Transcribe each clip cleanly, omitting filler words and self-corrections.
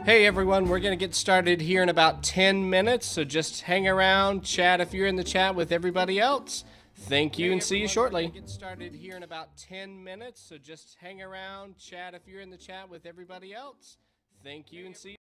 Hey everyone, we're going to get started here in about 10 minutes, so just hang around, chat if you're in the chat with everybody else. Thank you and see you shortly. Get started here in about 10 minutes, so just hang around, chat if you're in the chat with everybody else. Thank you and see you.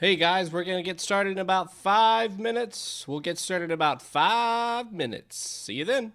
Hey guys, we're going to get started in about 5 minutes. We'll get started in about 5 minutes. See you then.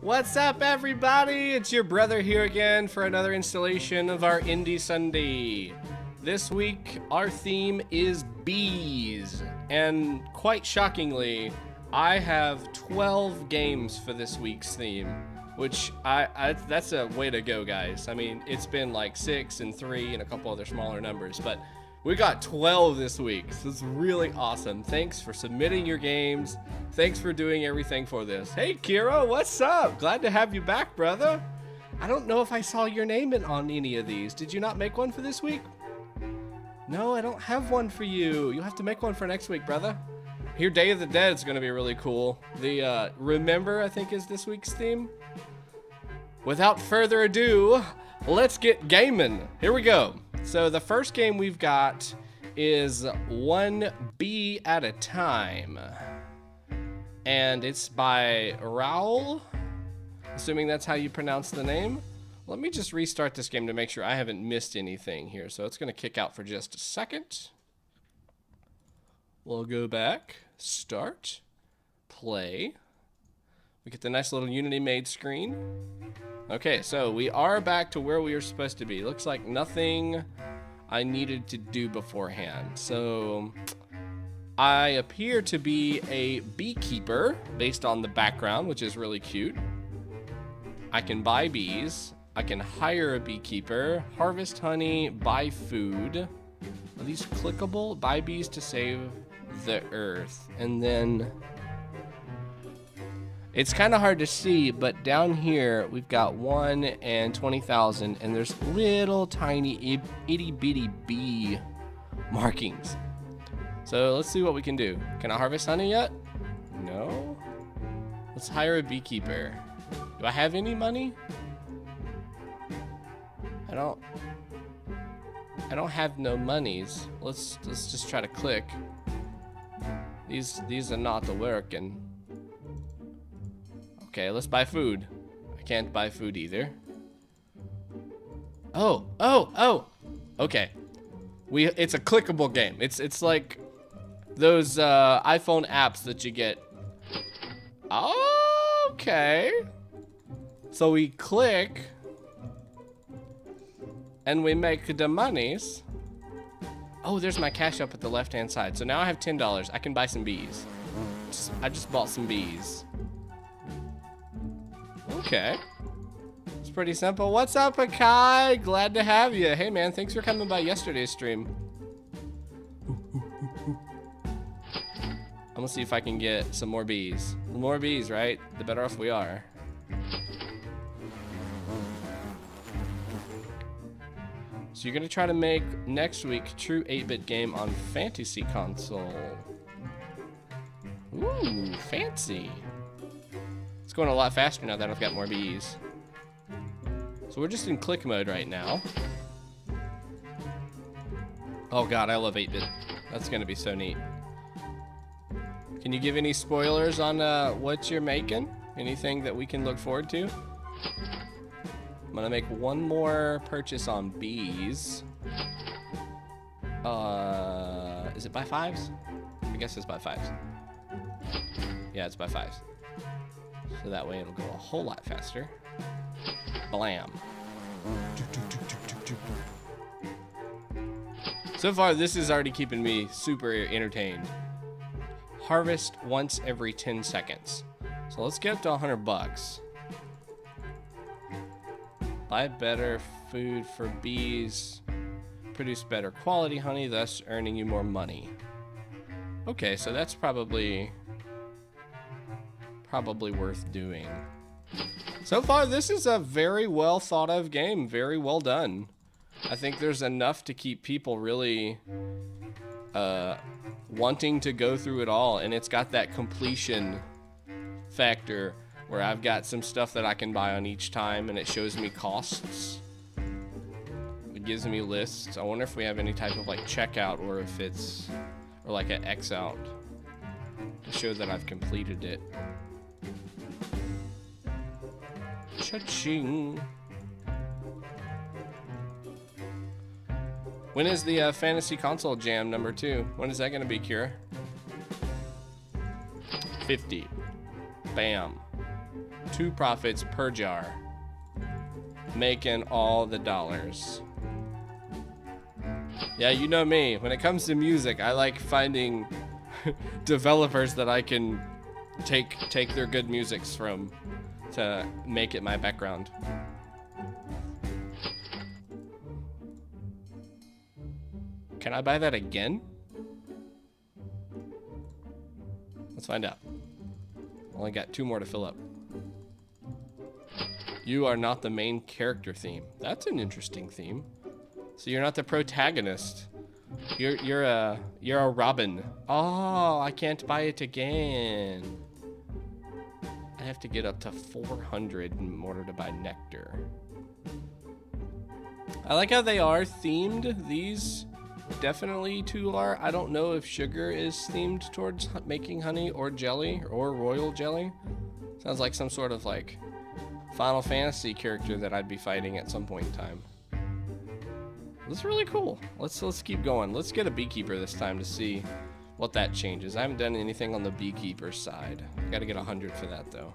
What's up, everybody? It's your brother here again for another installation of our Indie Sundae. This week, our theme is bees. And quite shockingly, I have 12 games for this week's theme, which that's a way to go, guys. I mean, it's been like 6 and 3 and a couple other smaller numbers, but we got 12 this week, so it's really awesome. Thanks for submitting your games. Thanks for doing everything for this. Hey, Kiro, what's up? Glad to have you back, brother. I don't know if I saw your name on any of these. Did you not make one for this week? No, I don't have one for you. You'll have to make one for next week, brother. Here, Day of the Dead is going to be really cool. The Remember, I think, is this week's theme. Without further ado, let's get gaming. Here we go. So the first game we've got is One Bee at a Time. And it's by Raul, assuming that's how you pronounce the name. Let me just restart this game to make sure I haven't missed anything here. So it's going to kick out for just a second. We'll go back, start, play. We get the nice little Unity made screen. Okay, so we are back to where we were supposed to be. Looks like nothing I needed to do beforehand. So I appear to be a beekeeper based on the background, which is really cute. I can buy bees. I can hire a beekeeper, harvest honey, buy food. Are these clickable? Buy bees to save the earth. And then it's kind of hard to see, but down here we've got 1 and 20,000, and there's little tiny itty bitty bee markings. So let's see what we can do. Can I harvest honey yet? No. Let's hire a beekeeper. Do I have any money? I don't have no monies. Let's just try to click. These are not working. Okay, let's buy food. I can't buy food either. Oh. Okay. It's a clickable game. It's like those iPhone apps that you get. Okay. So we click and we make the monies. Oh, there's my cash up at the left-hand side. So now I have $10. I can buy some bees. I just bought some bees. Okay. It's pretty simple. What's up, Akai? Glad to have you. Hey, man, thanks for coming by yesterday's stream. gonna see if I can get some more bees. The more bees, right? The better off we are. So you're gonna try to make next week true 8-bit game on fantasy console. Ooh, fancy. It's going a lot faster now that I've got more bees. So we're just in click mode right now. Oh god, I love 8-bit. That's gonna be so neat. Can you give any spoilers on what you're making? Anything that we can look forward to? I'm gonna make one more purchase on bees. Is it by 5s? I guess it's by 5s. Yeah, it's by 5s. So that way it'll go a whole lot faster. Blam. So far, this is already keeping me super entertained. Harvest once every 10 seconds. So let's get up to 100 bucks. Buy better food for bees. Produce better quality honey, thus earning you more money. Okay, so that's probably worth doing. So far, this is a very well thought of game. Very well done. I think there's enough to keep people really wanting to go through it all, and it's got that completion factor where I've got some stuff that I can buy on each time, and it shows me costs. It gives me lists. I wonder if we have any type of like checkout, or if it's, or like an X out to show that I've completed it. Cha-ching. When is the Fantasy Console Jam #2? When is that going to be, Kira? 50. Bam. 2 profits per jar. Making all the dollars. Yeah, you know me. When it comes to music, I like finding developers that I can take their good musics from to make it my background. Can I buy that again? Let's find out. Only got 2 more to fill up. You are not the main character theme. That's an interesting theme. So you're not the protagonist. You're a Robin. Oh, I can't buy it again. I have to get up to 400 in order to buy nectar. I like how they are themed. These definitely too are. I don't know if sugar is themed towards making honey or jelly or royal jelly. Sounds like some sort of like Final Fantasy character that I'd be fighting at some point in time. This is really cool. Let's keep going. Let's get a beekeeper this time to see what that changes. I haven't done anything on the beekeeper side. I gotta get 100 for that though.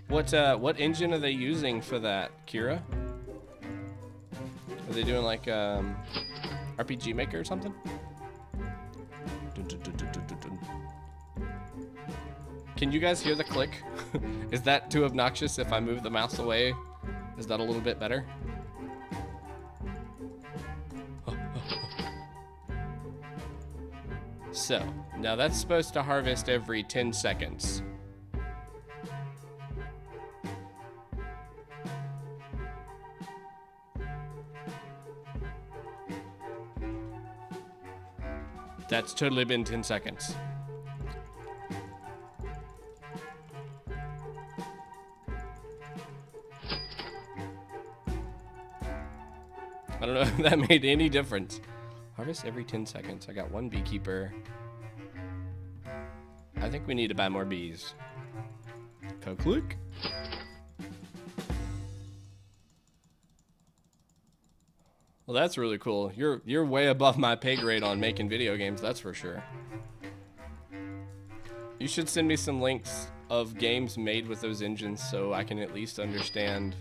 What engine are they using for that, Kira? Are they doing like RPG Maker or something? Can you guys hear the click? Is that too obnoxious if I move the mouse away? Is that a little bit better? So, now that's supposed to harvest every 10 seconds. That's totally been 10 seconds. I don't know if that made any difference. Harvest every 10 seconds. I got 1 beekeeper. I think we need to buy more bees. Click. Well, that's really cool. You're way above my pay grade on making video games, that's for sure. You should send me some links of games made with those engines so I can at least understand.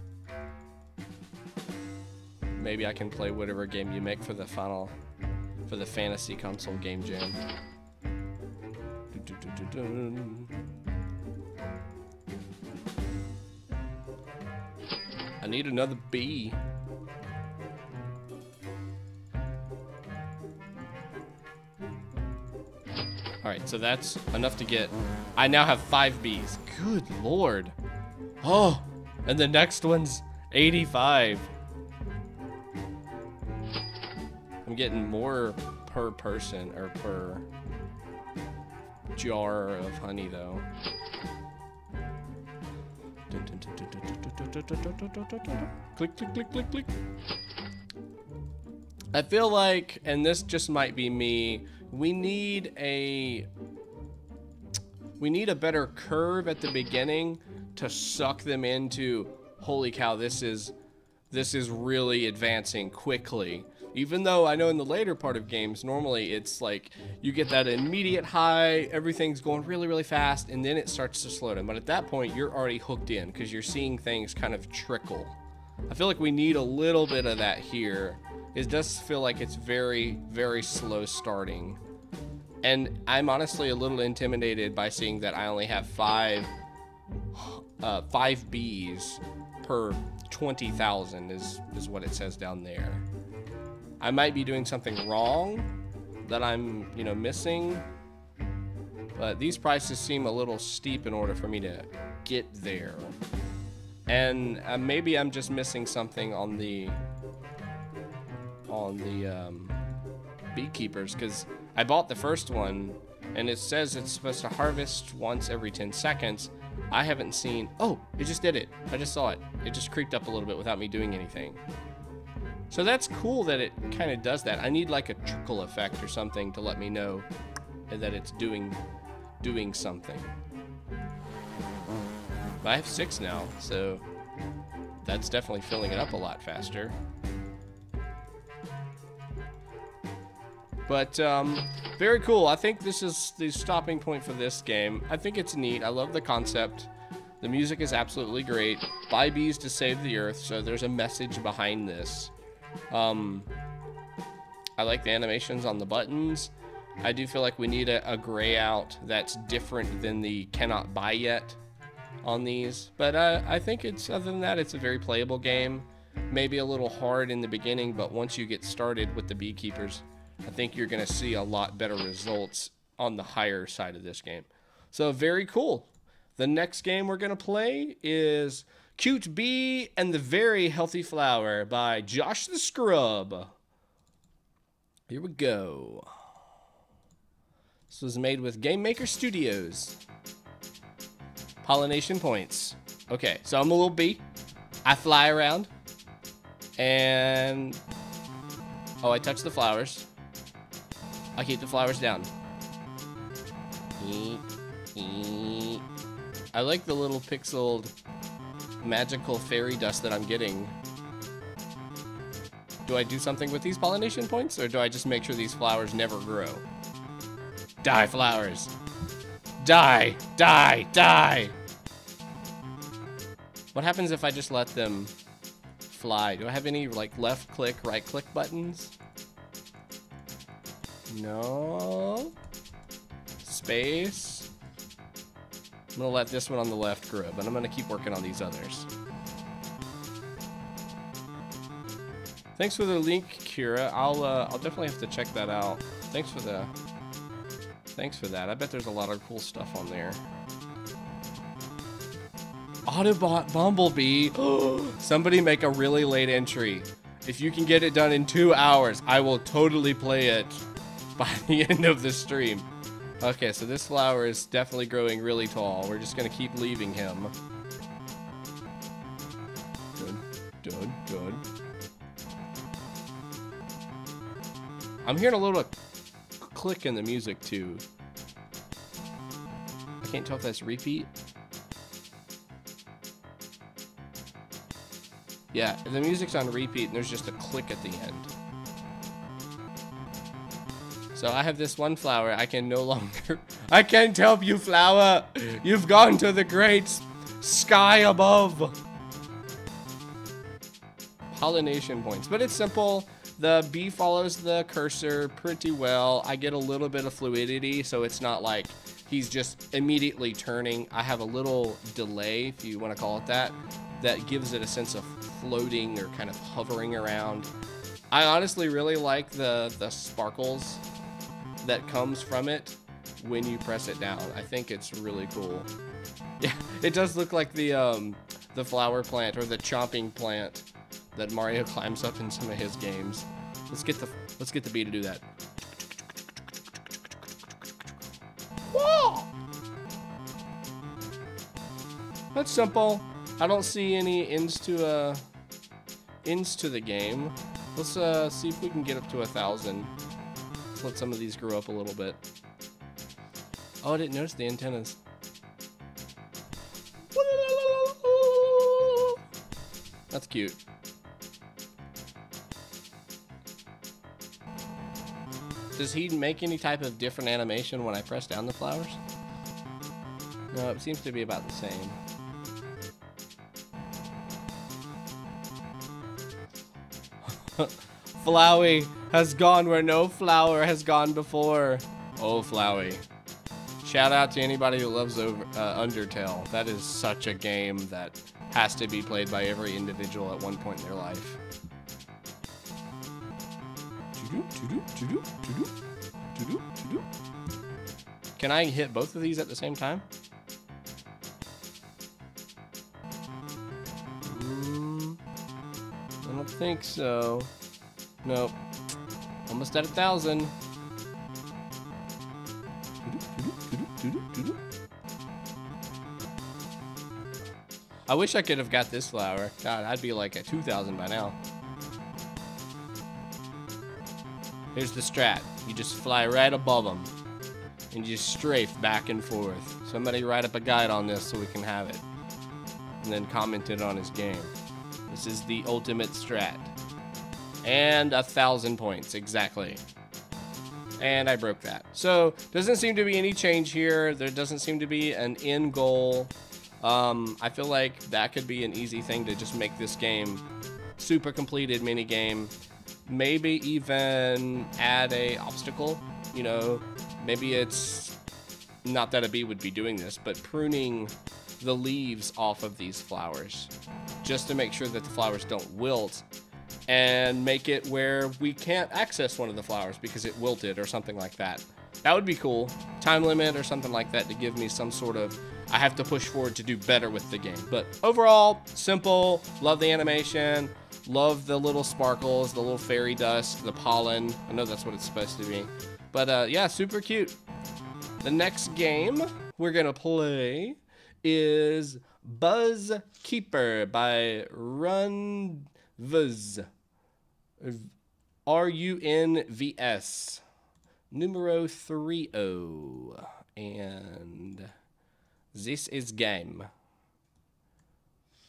Maybe I can play whatever game you make for the Fantasy Console Game Jam. I need another bee. All right, so that's enough to get. I now have 5 bees. Good Lord. Oh, and the next one's 85. I'm getting more per person or per jar of honey though. Click, click, click, click, click. I feel like, and this just might be me, we need a better curve at the beginning to suck them into, holy cow, this is really advancing quickly. Even though I know in the later part of games, normally it's like you get that immediate high, everything's going really, really fast, and then it starts to slow down. But at that point, you're already hooked in because you're seeing things kind of trickle. I feel like we need a little bit of that here. It does feel like it's very, very slow starting. And I'm honestly a little intimidated by seeing that I only have 5 bees per 20,000 is what it says down there. I might be doing something wrong that I'm, you know, missing, but these prices seem a little steep in order for me to get there. And maybe I'm just missing something on the beekeepers, because I bought the first one and it says it's supposed to harvest once every 10 seconds. I haven't seen, oh, it just did it. I just saw it. It just creeped up a little bit without me doing anything. So that's cool that it kind of does that. I need like a trickle effect or something to let me know that it's doing something. But I have 6 now, so that's definitely filling it up a lot faster. But very cool. I think this is the stopping point for this game. I think it's neat. I love the concept. The music is absolutely great. Buy bees to save the earth, so there's a message behind this. I like the animations on the buttons. I do feel like we need a gray out that's different than the cannot buy yet on these. But I think it's, other than that, it's a very playable game. Maybe a little hard in the beginning, but once you get started with the beekeepers, I think you're going to see a lot better results on the higher side of this game. So very cool. The next game we're going to play is Cute Bee and the Very Healthy Flower by JoshTheScrub. Here we go. This was made with Game Maker Studios. Pollination points. Okay, so I'm a little bee. I fly around. And... oh, I touch the flowers. I keep the flowers down. I like the little pixeled magical fairy dust that I'm getting. Do I do something with these pollination points, or do I just make sure these flowers never grow? Die, flowers. Die, die, die. What happens if I just let them fly? Do I have any like left click, right click buttons? No. Space. I'm gonna let this one on the left grow, but I'm gonna keep working on these others. Thanks for the link, Kira. I'll definitely have to check that out. Thanks for that. I bet there's a lot of cool stuff on there. Autobot Bumblebee. Somebody make a really late entry. If you can get it done in 2 hours, I will totally play it by the end of the stream. Okay, so this flower is definitely growing really tall. We're just gonna keep leaving him. Good, good, good. I'm hearing a little click in the music too. I can't tell if that's repeat. Yeah, the music's on repeat and there's just a click at the end. So I have this one flower. I can no longer... I can't help you, flower. You've gone to the great sky above. Pollination points. But it's simple. The bee follows the cursor pretty well. I get a little bit of fluidity, so it's not like he's just immediately turning. I have a little delay, if you want to call it that, that gives it a sense of floating or kind of hovering around. I honestly really like the sparkles that comes from it. when you press it down. I think it's really cool. Yeah, it does look like the flower plant or the chomping plant that Mario climbs up in some of his games. Let's get the bee to do that. Whoa! That's simple. I don't see any ends to the game. Let's see if we can get up to 1,000. Let's let some of these grow up a little bit. Oh, I didn't notice the antennas. That's cute. Does he make any type of different animation when I press down the flowers? No, it seems to be about the same. Flowey has gone where no flower has gone before. Oh, Flowey. Shout out to anybody who loves Undertale. That is such a game that has to be played by every individual at one point in their life. Can I hit both of these at the same time? I don't think so. Nope. Almost at 1,000. I wish I could have got this flower. God, I'd be like at 2,000 by now. Here's the strat. You just fly right above them. And you just strafe back and forth. Somebody write up a guide on this so we can have it. And then comment it on his game. This is the ultimate strat. And 1,000 points, exactly. And I broke that. So, doesn't seem to be any change here. There doesn't seem to be an end goal. I feel like that could be an easy thing to just make this game super completed mini game. Maybe even add a obstacle, you know. Maybe it's not that a bee would be doing this, but pruning the leaves off of these flowers just to make sure that the flowers don't wilt, and make it where we can't access one of the flowers because it wilted or something like that. That would be cool. Time limit or something like that to give me some sort of, I have to push forward to do better with the game. But overall, simple. Love the animation. Love the little sparkles, the little fairy dust, the pollen. I know that's what it's supposed to be. But yeah, super cute. The next game we're gonna play is Buzzkeeper by runvs. RUNVS. Numero 30. And this is game.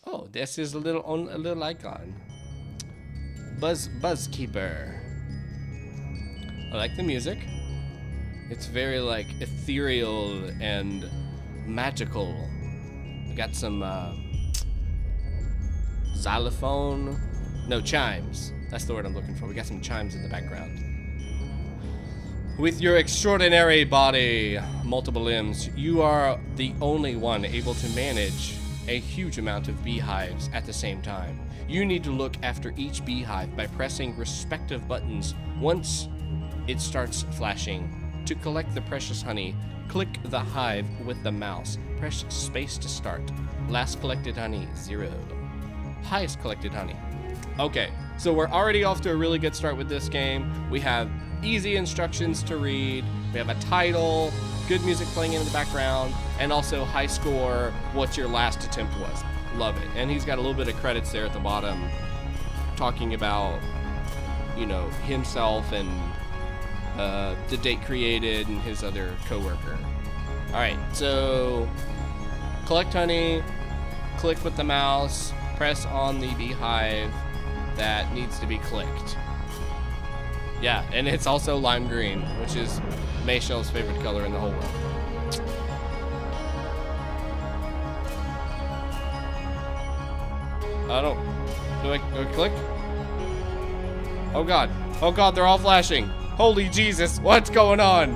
Oh, this is a little icon. Buzzkeeper. I like the music. It's very like ethereal and magical. We got some xylophone. No, chimes. That's the word I'm looking for. We got some chimes in the background. With your extraordinary body, multiple limbs, you are the only one able to manage a huge amount of beehives at the same time. You need to look after each beehive by pressing respective buttons once it starts flashing. To collect the precious honey, click the hive with the mouse. Press space to start. Last collected honey, 0. Highest collected honey. Okay, so we're already off to a really good start with this game. We have easy instructions to read. We have a title, good music playing in the background, and also high score, what your last attempt was. Love it. And he's got a little bit of credits there at the bottom talking about, you know, himself and the date created and his other coworker. All right, so collect honey, click with the mouse, press on the beehive that needs to be clicked. Yeah, and it's also lime green, which is Mayshell's favorite color in the whole world. Do I click? Oh God, they're all flashing. Holy Jesus, what's going on?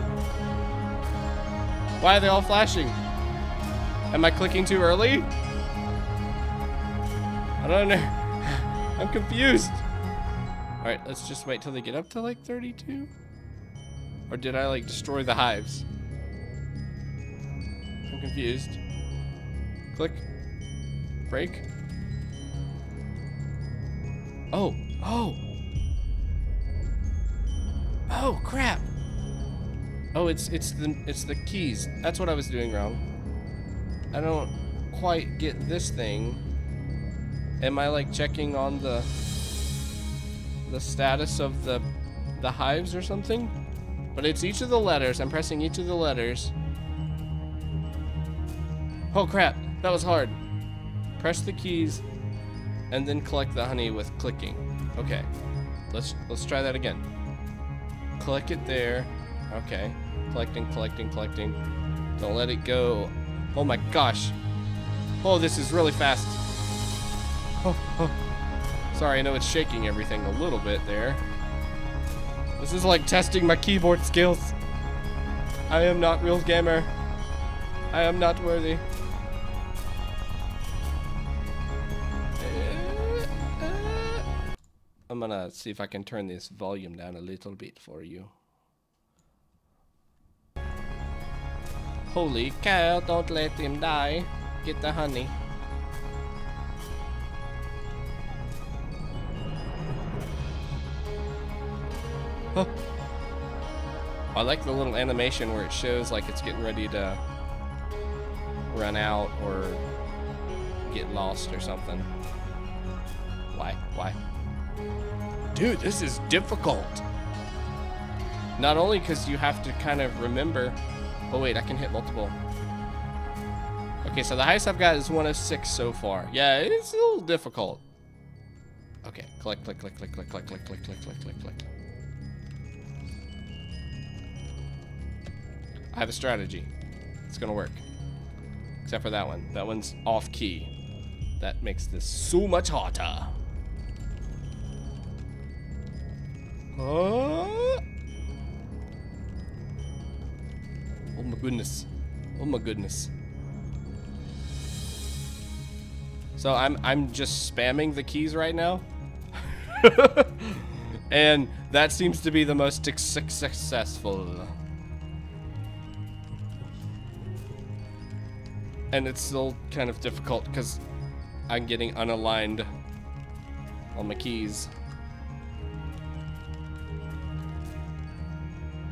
Why are they all flashing? Am I clicking too early? I don't know. I'm confused. All right, let's just wait till they get up to like 32. Or did I like destroy the hives? I'm confused. Click. Break. Oh. Oh. Oh, crap. Oh, it's the keys. That's what I was doing wrong. I don't quite get this thing. Am I like checking on the status of the hives or something? But it's each of the letters. I'm pressing each of the letters. Oh crap, that was hard. Press the keys and then collect the honey with clicking. Okay. Let's try that again. Click it there. Okay. Collecting, collecting, collecting. Don't let it go. Oh my gosh. Oh, this is really fast. Oh, oh. Sorry, I know it's shaking everything a little bit there. This is like testing my keyboard skills. I am not real gamer. I am not worthy. I'm gonna see if I can turn this volume down a little bit for you. Holy cow, don't let him die. Get the honey. Huh. I like the little animation where it shows like it's getting ready to run out or get lost or something. Why? Why? Dude, this is difficult. Not only because you have to kind of remember. Oh wait, I can hit multiple. Okay, so the highest I've got is 1 of 6 so far. Yeah, it's a little difficult. Okay, click, click, click, click, click, click, click, click, click, click, click, click. I have a strategy. It's gonna work. Except for that one. That one's off key. That makes this so much harder. Oh my goodness. Oh my goodness. So I'm just spamming the keys right now. And that seems to be the most successful. And it's still kind of difficult because I'm getting unaligned on my keys.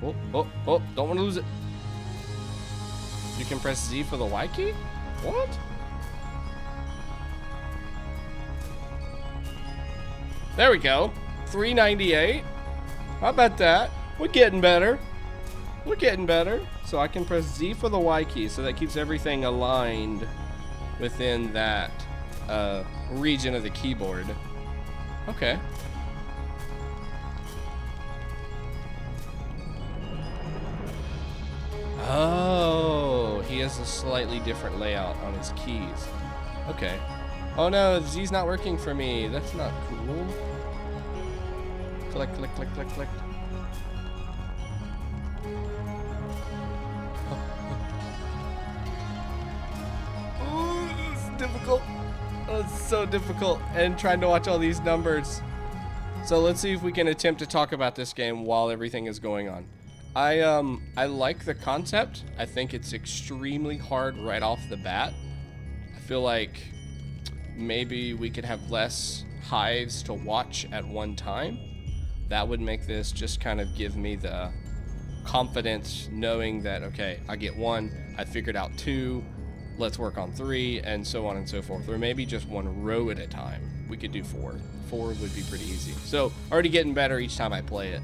Oh, oh, oh, don't want to lose it. You can press Z for the Y key? What? There we go. 398. How about that? We're getting better. We're getting better. So I can press Z for the Y key, so that keeps everything aligned within that region of the keyboard. Okay. Oh, he has a slightly different layout on his keys. Okay. Oh no, Z's not working for me. That's not cool. Click, click, click, click, click. Oh, this is difficult. Oh, it's so difficult. And trying to watch all these numbers. So let's see if we can attempt to talk about this game while everything is going on. I like the concept. I think it's extremely hard right off the bat. I feel like maybe we could have less hives to watch at one time. That would make this just kind of give me the confidence knowing that, okay, I get 1, I figured out 2, let's work on 3, and so on and so forth. Or maybe just 1 row at a time. We could do 4. 4 would be pretty easy. So already getting better each time I play it.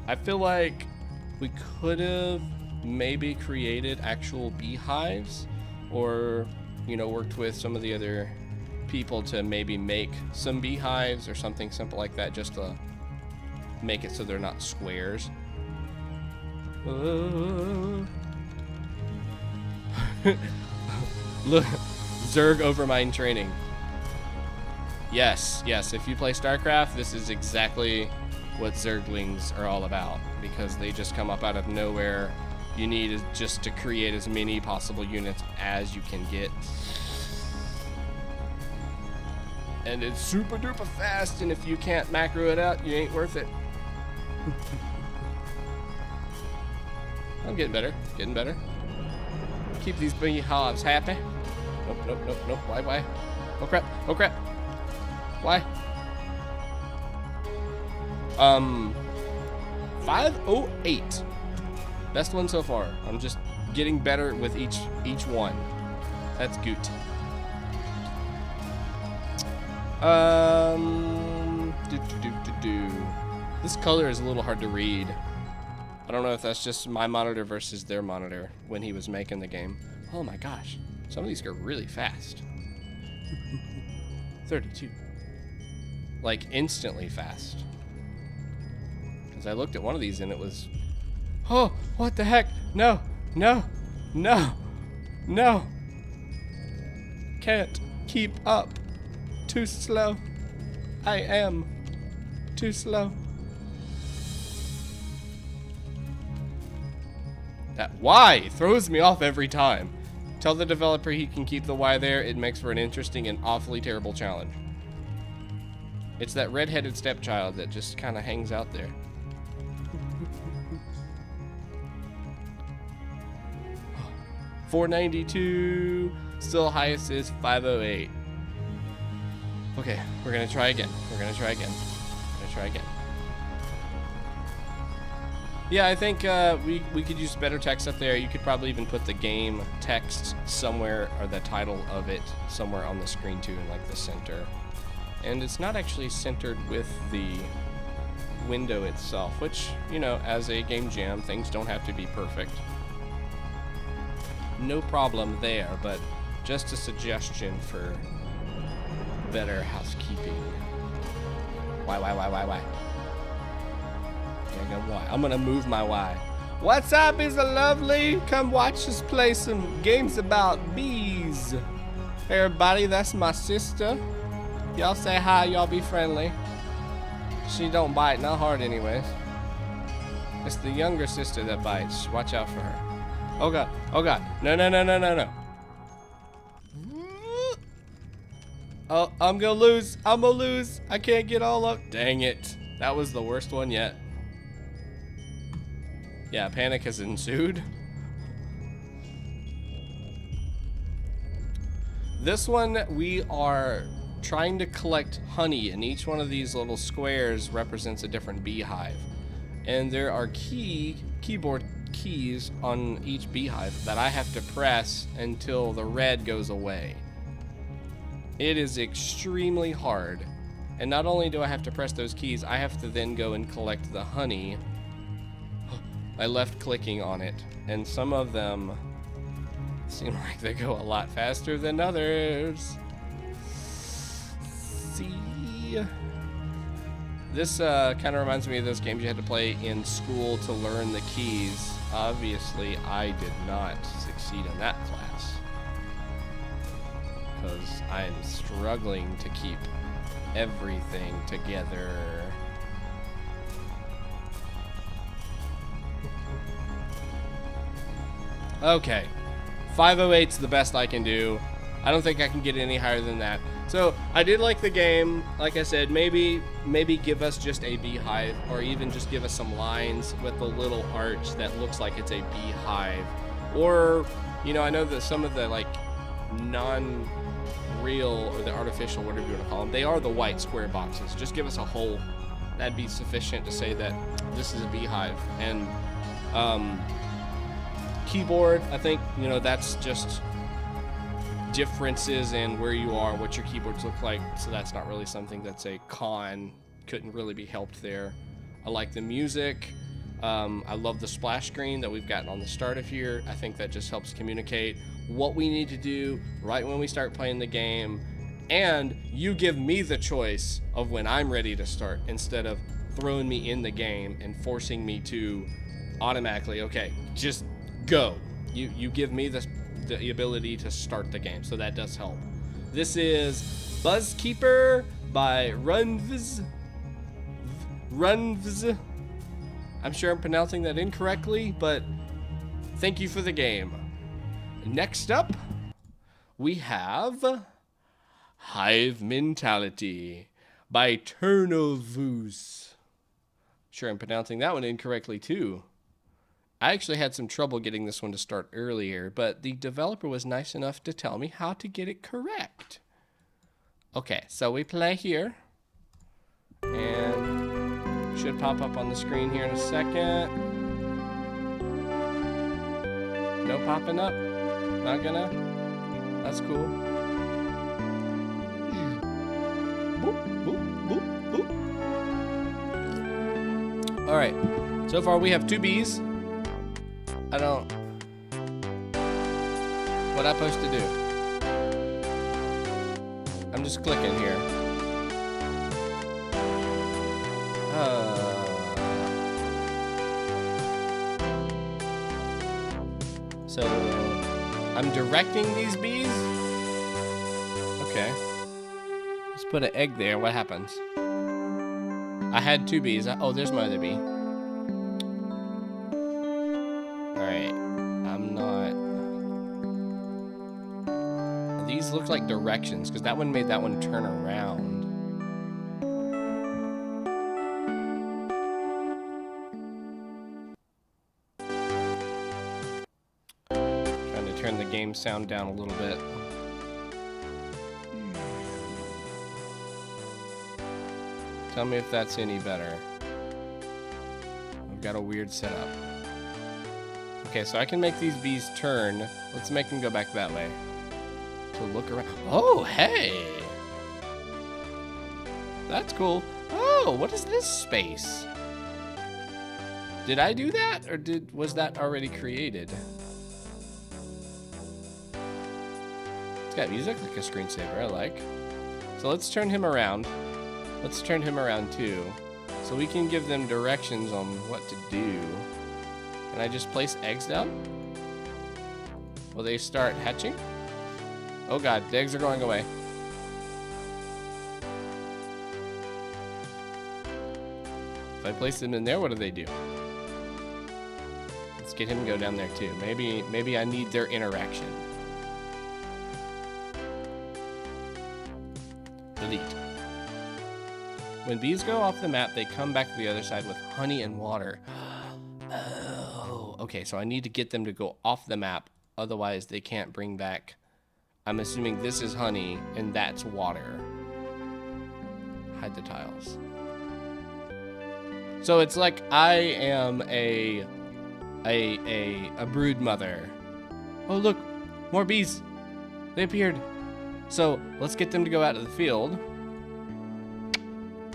I feel like we could have maybe created actual beehives, or, you know, worked with some of the other people to maybe make some beehives or something simple like that, just to make it so they're not squares. Look, Zerg Overmind training. Yes, yes, if you play StarCraft, this is exactly what Zerglings are all about, because they just come up out of nowhere. You need is just to create as many possible units as you can get. And it's super duper fast, and if you can't macro it out, you ain't worth it. I'm getting better. Getting better. Keep these beehives happy. Nope, nope, nope, nope. Why? Oh crap. Oh crap. Why? 508. Best one so far. I'm just getting better with each one. That's good. This color is a little hard to read. I don't know if that's just my monitor versus their monitor when he was making the game. Oh my gosh. Some of these go really fast. 32. Like instantly fast. Because I looked at one of these and it was... Oh, what the heck? No, no, no, no. Can't keep up. Too slow. I am too slow. That Y throws me off every time. Tell the developer he can keep the Y there. It makes for an interesting and awfully terrible challenge. It's that red-headed stepchild that just kind of hangs out there. $492. Still highest is 508. Okay, we're gonna try again. We're gonna try again. We're gonna try again. Yeah, I think we could use better text up there. You could probably even put the game text somewhere, or the title of it somewhere on the screen too, in like the center. And it's not actually centered with the window itself, which, you know, as a game jam, things don't have to be perfect. No problem there, but just a suggestion for better housekeeping. Why? I'm gonna move my Y. What's up, is a lovely? Come watch us play some games about bees. Hey everybody, that's my sister. Y'all say hi, y'all be friendly. She don't bite, not hard anyways. It's the younger sister that bites. Watch out for her. Oh god, oh god. No. Oh, I'm gonna lose. I can't get all up. Dang it. That was the worst one yet. Yeah, panic has ensued. This one, we are trying to collect honey, and each one of these little squares represents a different beehive. And there are keyboard keys on each beehive that I have to press until the red goes away. It is extremely hard. And not only do I have to press those keys, I have to then go and collect the honey. I left clicking on it, and some of them seem like they go a lot faster than others. See? This kind of reminds me of those games you had to play in school to learn the keys. Obviously, I did not succeed in that class, because I'm struggling to keep everything together. Okay, 508's the best I can do. I don't think I can get any higher than that. So I did like the game. Like I said, maybe give us just a beehive, or even just give us some lines with a little arch that looks like it's a beehive. Or, you know, I know that some of the like non-real or the artificial, whatever you want to call them, they are the white square boxes. Just give us a hole. That'd be sufficient to say that this is a beehive. And keyboard, I think, you know, that's just differences in where you are, what your keyboards look like, so that's not really something that's a con. Couldn't really be helped there. I like the music. I love the splash screen that we've gotten on the start of here. I think that just helps communicate what we need to do right when we start playing the game, and you give me the choice of when I'm ready to start, instead of throwing me in the game and forcing me to automatically, okay, just go. You give me the ability to start the game, so that does help. This is Buzzkeeper by runvs. I'm sure I'm pronouncing that incorrectly, but thank you for the game. Next up, we have Hive Mentality by Turnovus. Sure I'm pronouncing that one incorrectly too. I actually had some trouble getting this one to start earlier, but the developer was nice enough to tell me how to get it correct. Okay, so we play here. And should pop up on the screen here in a second. No popping up? Not gonna? That's cool. Boop, boop, boop, boop. Alright, so far we have 2 bees. I don't... What I'm supposed to do? I'm just clicking here. So, I'm directing these bees? Okay. Let's put an egg there. What happens? I had 2 bees. Oh, there's my other bee. Alright. I'm not... These look like directions, because that one made that one turn around. Turn the game sound down a little bit. Tell me if that's any better. I've got a weird setup. Okay, so I can make these bees turn. Let's make them go back that way. To look around. Oh, hey! That's cool. Oh, what is this space? Did I do that, or was that already created? Got music like a screensaver, I like. So let's turn him around. Let's turn him around too. So we can give them directions on what to do. Can I just place eggs down? Will they start hatching? Oh god, the eggs are going away. If I place them in there, what do they do? Let's get him to go down there too. Maybe I need their interaction. Delete. When bees go off the map, they come back to the other side with honey and water. Oh, okay, so I need to get them to go off the map, otherwise they can't bring back... I'm assuming this is honey, and that's water. Hide the tiles. So it's like I am a brood mother. Oh look, more bees. They appeared. So let's get them to go out to the field,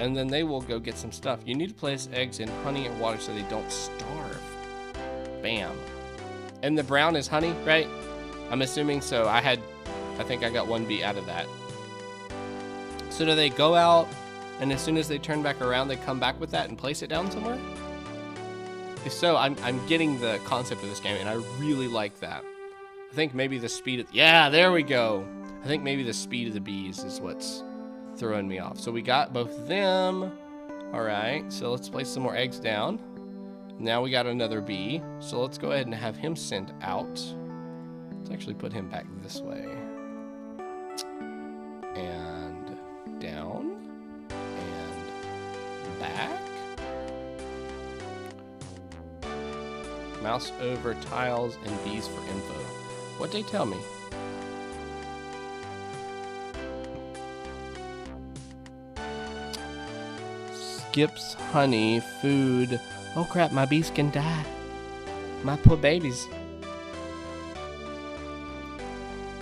and then they will go get some stuff. You need to place eggs in honey and water so they don't starve. Bam. And the brown is honey, right? I'm assuming so. I think I got 1 bee out of that. So do they go out, and as soon as they turn back around, they come back with that and place it down somewhere? If so, I'm getting the concept of this game, and I really like that. I think maybe the speed of... Yeah, there we go. I think maybe the speed of the bees is what's throwing me off. So we got both of them. All right, so let's place some more eggs down. Now we got another bee. So let's go ahead and have him sent out. Let's actually put him back this way. And down. And back. Mouse over tiles and bees for info. What'd they tell me? Skips honey, food. Oh crap, my bees can die. My poor babies.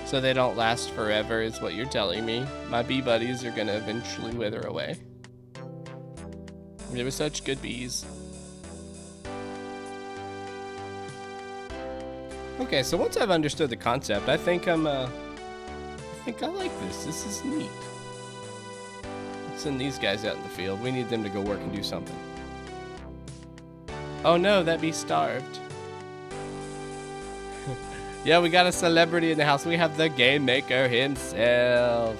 So they don't last forever is what you're telling me. My bee buddies are gonna eventually wither away. They were such good bees. Okay, so once I've understood the concept, I think I like this. This is neat. Send these guys out in the field. We need them to go work and do something. Oh no, that bee starved. Yeah, we got a celebrity in the house. We have the game maker himself.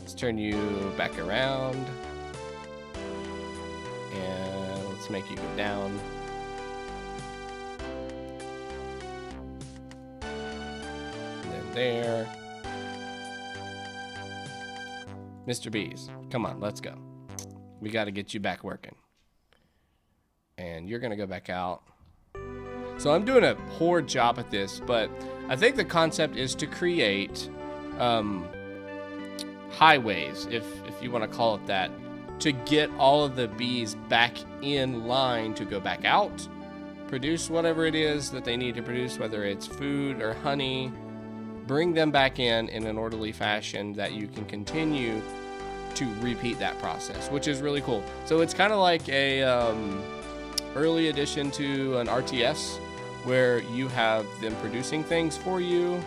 Let's turn you back around. And let's make you go down. And then there. Mr. Bees, come on, let's go. We got to get you back working. And you're going to go back out. So I'm doing a poor job at this, but I think the concept is to create highways, if you want to call it that, to get all of the bees back in line to go back out, produce whatever it is that they need to produce, whether it's food or honey, bring them back in an orderly fashion that you can continue to repeat that process, which is really cool. So it's kind of like a early addition to an RTS where you have them producing things for you.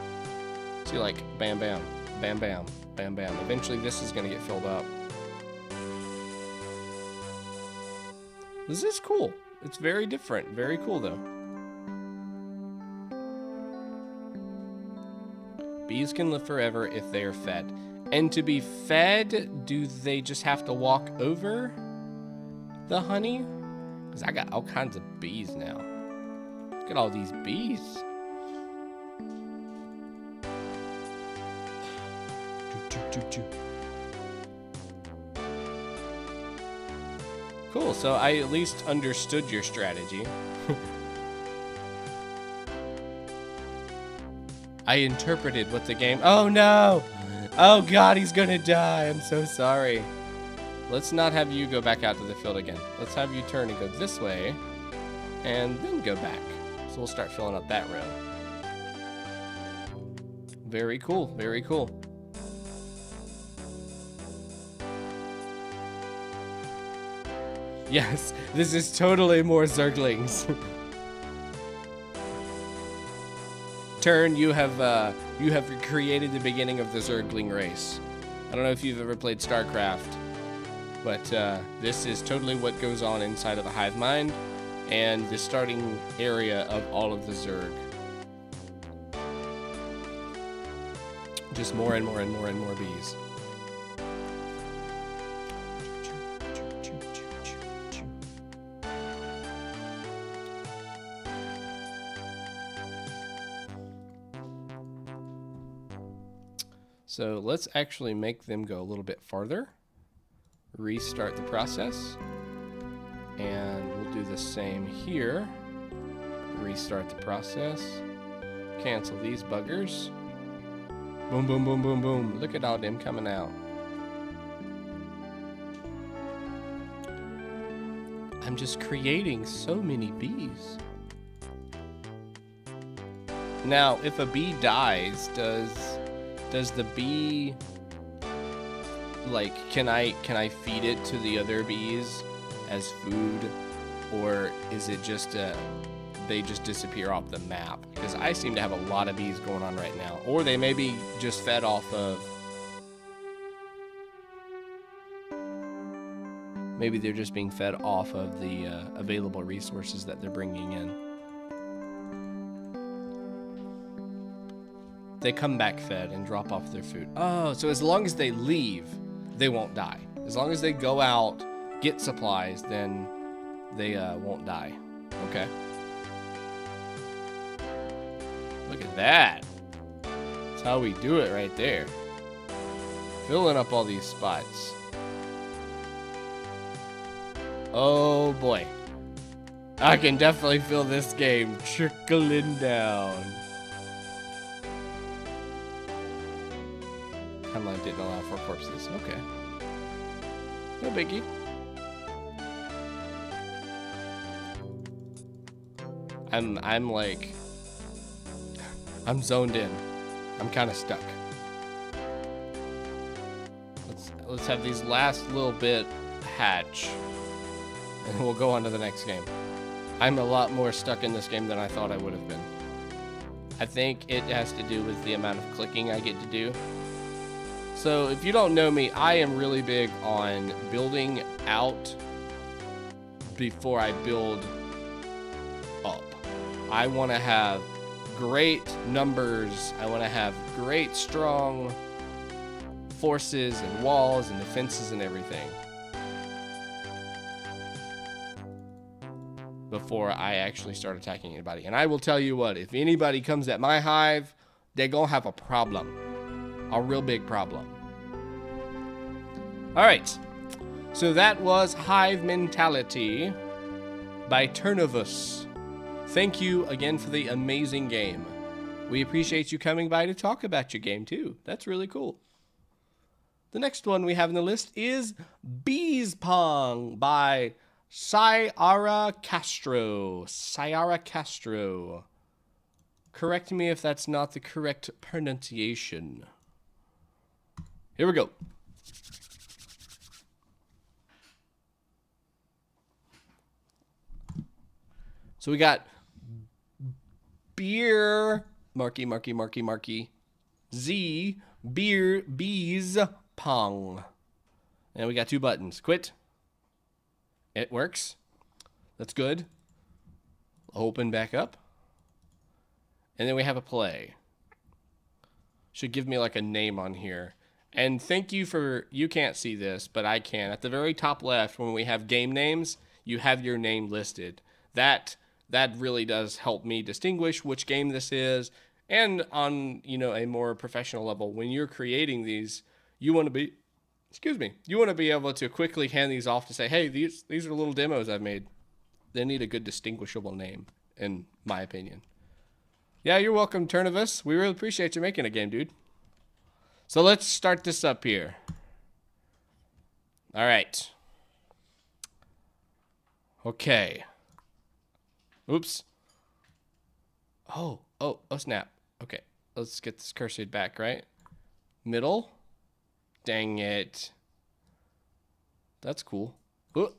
See, like bam, bam, bam, bam, bam, bam. Eventually this is going to get filled up. This is cool. It's very different. Very cool, though. Bees can live forever if they are fed. And to be fed, do they just have to walk over the honey? Because I got all kinds of bees now. Look at all these bees. Cool, so I at least understood your strategy. I interpreted what the game... Oh no! Oh god, he's gonna die. I'm so sorry. Let's not have you go back out to the field again. Let's have you turn and go this way, and then go back. So we'll start filling up that row. Very cool, very cool. Yes, this is totally more Zerglings. Turn, you have created the beginning of the Zergling race. I don't know if you've ever played StarCraft, but this is totally what goes on inside of the hive mind and the starting area of all of the Zerg. Just more and more and more and more bees. So let's actually make them go a little bit farther. Restart the process. And we'll do the same here. Restart the process. Cancel these buggers. Boom, boom, boom, boom, boom. Look at all them coming out. I'm just creating so many bees. Now, if a bee dies, does the bee, like, can I feed it to the other bees as food, or is it just they just disappear off the map? Because I seem to have a lot of bees going on right now, or they may be just fed off of, maybe they're just being fed off of the available resources that they're bringing in. They come back fed and drop off their food. Oh, so as long as they leave, they won't die. As long as they go out, get supplies, then they won't die. Okay. Look at that. That's how we do it right there. Filling up all these spots. Oh boy. I can definitely feel this game trickling down. Timeline didn't allow for corpses. Okay. No biggie. I'm like, I'm zoned in. I'm kind of stuck. Let's have these last little bit hatch, and we'll go on to the next game. I'm a lot more stuck in this game than I thought I would have been. I think it has to do with the amount of clicking I get to do. So if you don't know me, I am really big on building out before I build up. I want to have great numbers. I want to have great, strong forces and walls and defenses and everything before I actually start attacking anybody. And I will tell you what, if anybody comes at my hive, they're gonna have a problem. A real big problem. Alright, so that was Hive Mentality by Turnovus. thank you again for the amazing game. We appreciate you coming by to talk about your game too. That's really cool. The next one we have on the list is Bees Pong by Sciaracastro. Sciaracastro. Correct me if that's not the correct pronunciation. Here we go. So we got beer, marky, Z, beer, bees, pong. And we got 2 buttons. Quit. It works. That's good. Open back up. And then we have a play. Should give me like a name on here. And thank you for, you can't see this, but I can. At the very top left, when we have game names, you have your name listed. That really does help me distinguish which game this is. And on, you know, a more professional level, when you're creating these, you want to be, you want to be able to quickly hand these off to say, hey, these are little demos I've made. They need a good distinguishable name, in my opinion. Yeah, you're welcome, Turnovus. We really appreciate you making a game, dude. So let's start this up here. All right. Okay. Oops. Oh, snap. Okay, let's get this cursored back, right? Middle. Dang it. That's cool. Ooh.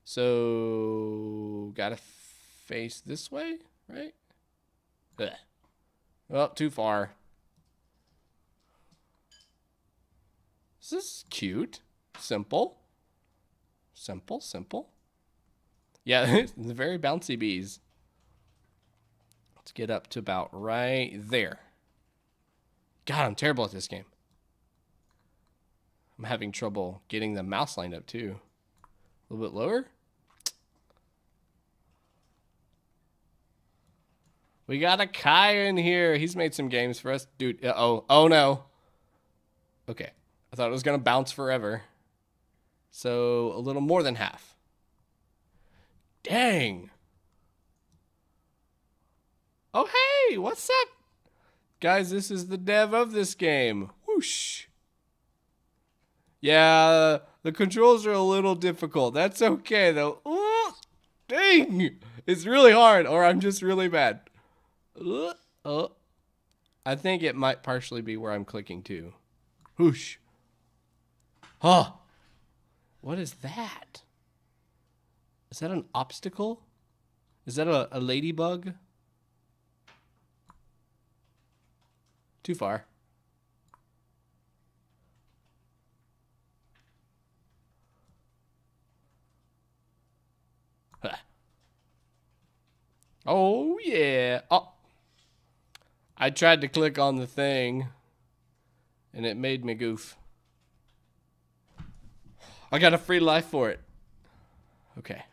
So, gotta face this way, right? Ugh. Oh, too far. This is cute. Simple. Simple. Yeah, the very bouncy bees. Let's get up to about right there. God, I'm terrible at this game. I'm having trouble getting the mouse lined up too. A little bit lower. We got a Kai in here. He's made some games for us. Dude, oh no. Okay, I thought it was gonna bounce forever. So a little more than half. Dang. Oh, hey, what's up? Guys, this is the dev of this game. Whoosh. Yeah, the controls are a little difficult. That's okay, though. Ooh, dang. It's really hard, or I'm just really bad. I think it might partially be where I'm clicking, too. Whoosh. Huh. What is that? Is that an obstacle? Is that a ladybug? Too far. Huh. Oh, yeah. Oh. I tried to click on the thing, and it made me goof. I got a free life for it. Okay.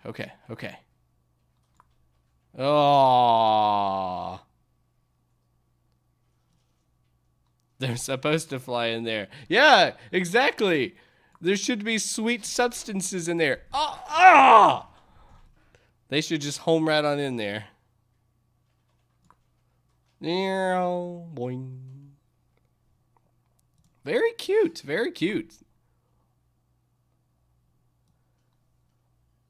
Oh. They're supposed to fly in there. Yeah, exactly. There should be sweet substances in there. Oh. They should just home right on in there. Boing. Very cute. Very cute.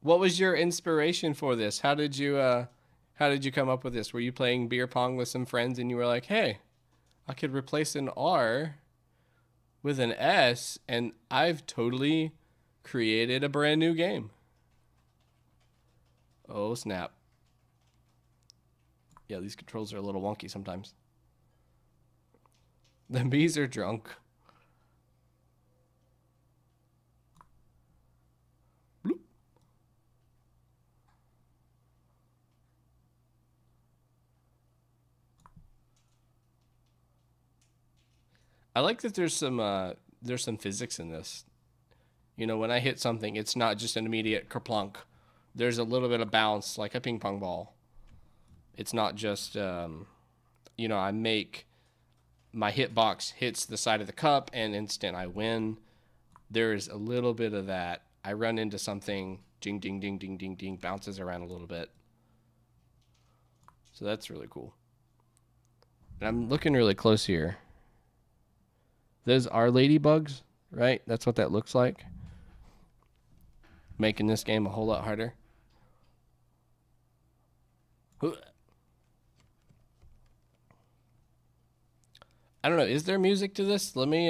What was your inspiration for this? How did you come up with this? Were you playing beer pong with some friends and you were like, hey, I could replace an R with an S and I've totally created a brand new game. Oh, snap. Yeah, these controls are a little wonky sometimes. The bees are drunk. Bloop. I like that there's some physics in this. You know, when I hit something, it's not just an immediate kerplunk. There's a little bit of bounce, like a ping pong ball. It's not just, you know, I make my hitbox hits the side of the cup and instant I win. There's a little bit of that. I run into something, ding, ding, ding, ding, ding, ding, bounces around a little bit. So that's really cool. And I'm looking really close here. Those are ladybugs, right? That's what that looks like. Making this game a whole lot harder. I don't know. Is there music to this? Let me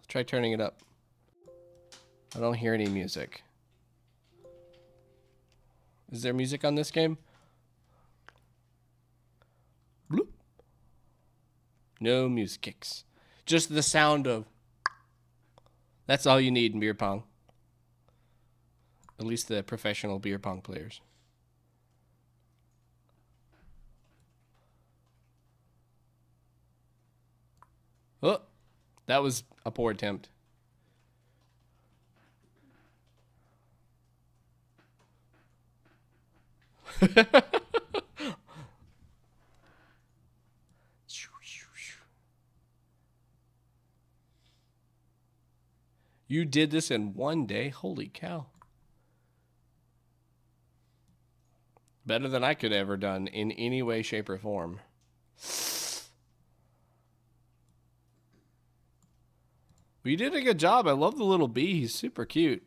try turning it up. I don't hear any music. Is there music on this game? Bloop. No music kicks. Just the sound of... That's all you need in beer pong. At least the professional beer pong players. Oh, that was a poor attempt. You did this in one day? Holy cow. Better than I could have ever done in any way, shape, or form. Well, you did a good job. I love the little bee. He's super cute.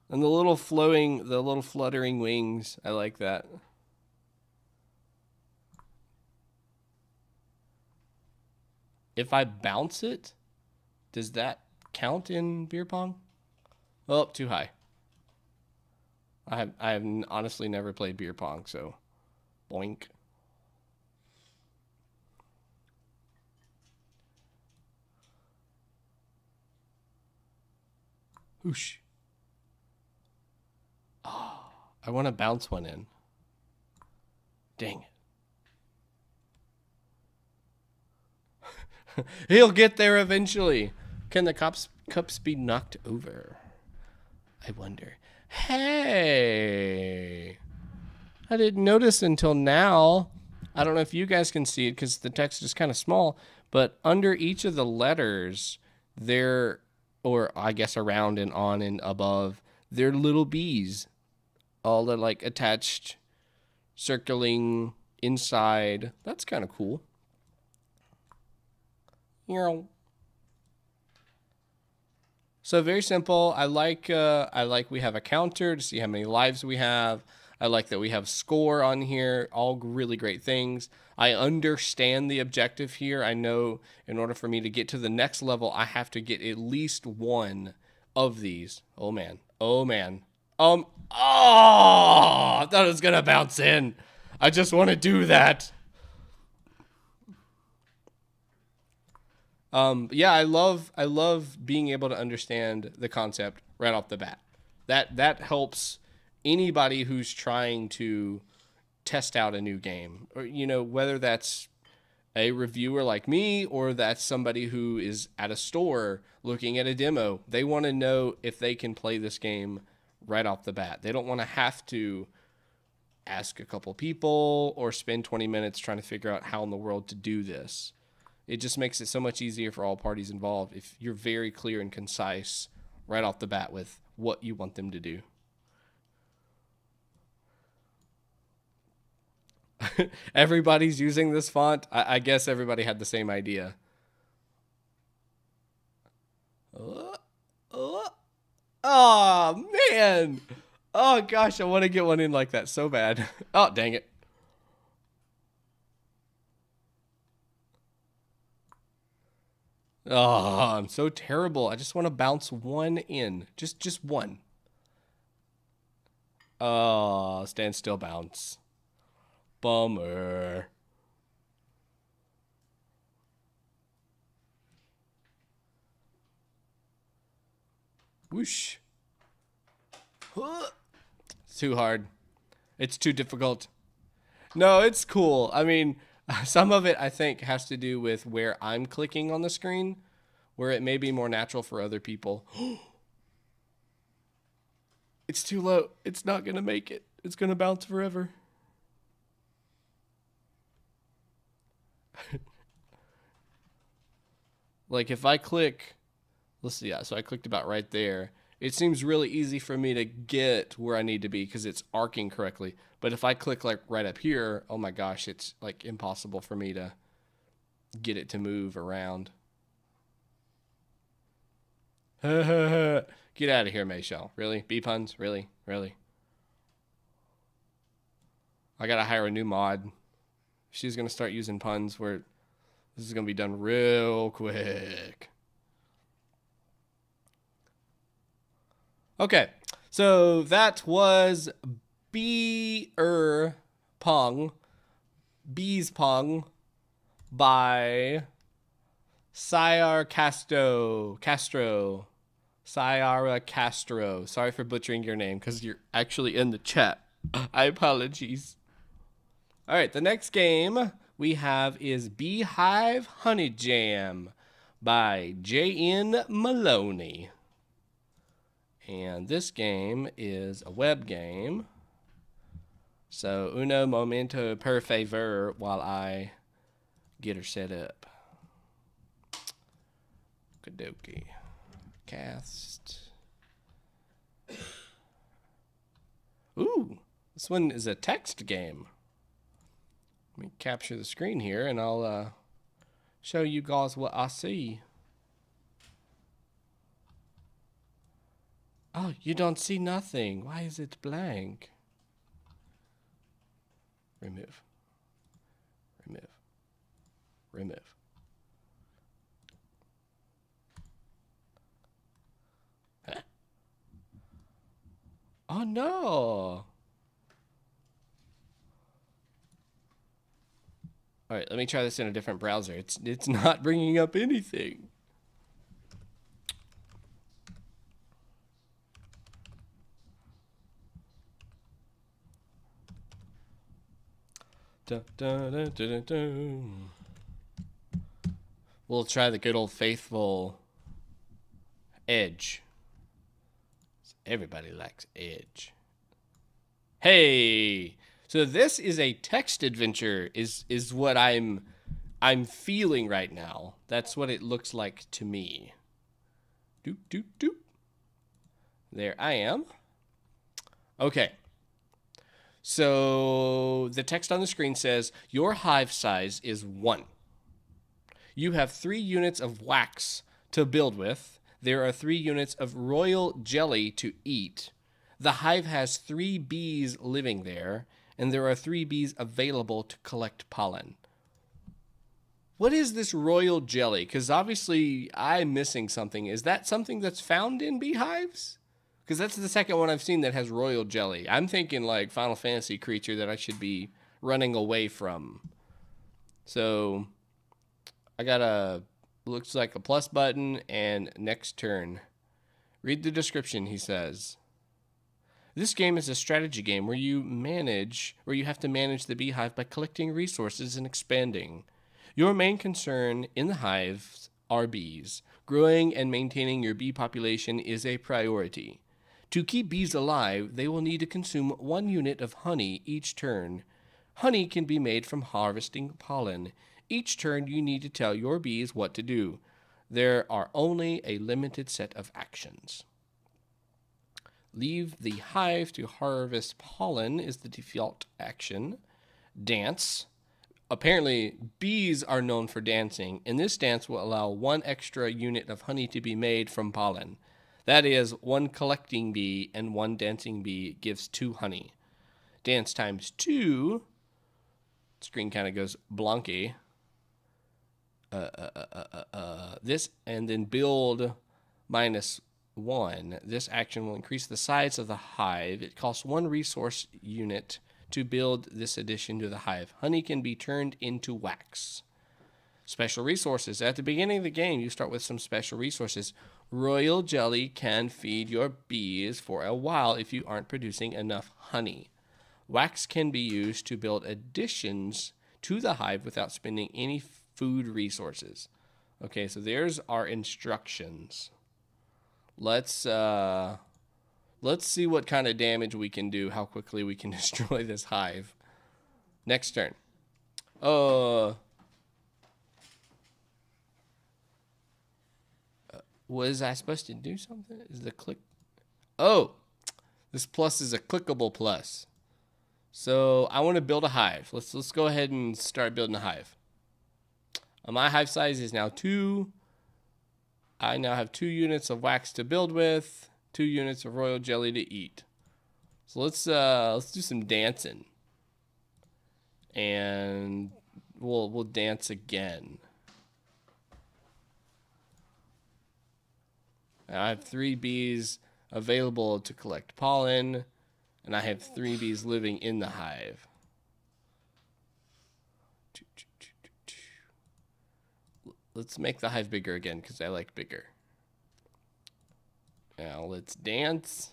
And the little fluttering wings. I like that. If I bounce it, does that count in beer pong? Oh, too high. I have honestly never played beer pong, so boink. Whoosh. Oh, I want to bounce one in. Dang it. He'll get there eventually. Can the cups be knocked over? I wonder. Hey, I didn't notice until now. I don't know if you guys can see it because the text is kind of small, but under each of the letters, there, or I guess around and on and above, they're little bees, all that like attached, circling inside. That's kind of cool. So very simple. I like we have a counter to see how many lives we have. I like that we have score on here. All really great things. I understand the objective here. I know in order for me to get to the next level, I have to get at least one of these. Oh man. Oh man. Oh, I thought it was gonna bounce in. I just want to do that. Yeah, I love being able to understand the concept right off the bat. That helps anybody who's trying to test out a new game, or whether that's a reviewer like me or that's somebody who is at a store looking at a demo. They want to know if they can play this game right off the bat. They don't want to have to ask a couple people or spend 20 minutes trying to figure out how in the world to do this. It just makes it so much easier for all parties involved if you're very clear and concise right off the bat with what you want them to do. Everybody's using this font. I guess everybody had the same idea. Oh, man. Oh, gosh, I want to get one in like that so bad. Oh, dang it. Oh, I'm so terrible. I just want to bounce one in. Just one. Oh, stand still bounce. Bummer. Whoosh. It's too hard. It's too difficult. No, it's cool. I mean, some of it, I think, has to do with where I'm clicking on the screen, where it may be more natural for other people. It's too low. It's not going to make it. It's going to bounce forever. Like, if I click, let's see, yeah, so I clicked about right there. it seems really easy for me to get where I need to be because it's arcing correctly. But if I click like right up here, oh my gosh, it's like impossible for me to get it to move around. Get out of here, Mayshell. Really? Bee puns? Really? Really? I gotta hire a new mod. She's gonna start using puns where this is gonna be done real quick. Okay, so that was Pong, Bees Pong by Sciaracastro. Sorry for butchering your name because you're actually in the chat. I apologize. All right, the next game we have is Hive Honey Jam by jnmaloney. And this game is a web game. So, uno momento per favor while I get her set up. Kadoki. Cast. Ooh, this one is a text game. Let me capture the screen here and I'll show you guys what I see. Oh, you don't see nothing. Why is it blank? Remove. Remove. Remove. Huh. Oh no. All right, let me try this in a different browser. It's not bringing up anything. Dun, dun, dun, dun, dun, dun. We'll try the good old faithful Edge. Everybody likes Edge. Hey, so this is a text adventure. Is what I'm feeling right now. That's what it looks like to me. Doop doop doop. There I am. Okay. So the text on the screen says, your hive size is 1. You have 3 units of wax to build with. There are 3 units of royal jelly to eat. The hive has 3 bees living there, and there are 3 bees available to collect pollen. What is this royal jelly? Because obviously I'm missing something. Is that something that's found in beehives? Because that's the second one I've seen that has royal jelly. I'm thinking like Final Fantasy creature that I should be running away from. So I got a, looks like a plus button and next turn. Read the description, he says. This game is a strategy game where you have to manage the beehive by collecting resources and expanding. Your main concern in the hives are bees. Growing and maintaining your bee population is a priority. To keep bees alive, they will need to consume 1 unit of honey each turn. Honey can be made from harvesting pollen. Each turn, you need to tell your bees what to do. There are only a limited set of actions. Leave the hive to harvest pollen is the default action. Dance. Apparently, bees are known for dancing, and this dance will allow 1 extra unit of honey to be made from pollen. That is, 1 collecting bee and 1 dancing bee gives 2 honey. Dance times 2. Screen kind of goes blonky. This, and then build -1. This action will increase the size of the hive. It costs 1 resource unit to build this addition to the hive. Honey can be turned into wax. Special resources. At the beginning of the game, you start with some special resources. Royal jelly can feed your bees for a while if you aren't producing enough honey. Wax can be used to build additions to the hive without spending any food resources. Okay, so there's our instructions. Let's see what kind of damage we can do, how quickly we can destroy this hive. Next turn. Was I supposed to do something? Is the click? Oh, this plus is a clickable plus. So I want to build a hive. Let's go ahead and start building a hive. My hive size is now 2. I now have 2 units of wax to build with, 2 units of royal jelly to eat. So let's do some dancing. And we'll dance again. I have 3 bees available to collect pollen, and I have 3 bees living in the hive. Let's make the hive bigger again because I like bigger. Now let's dance.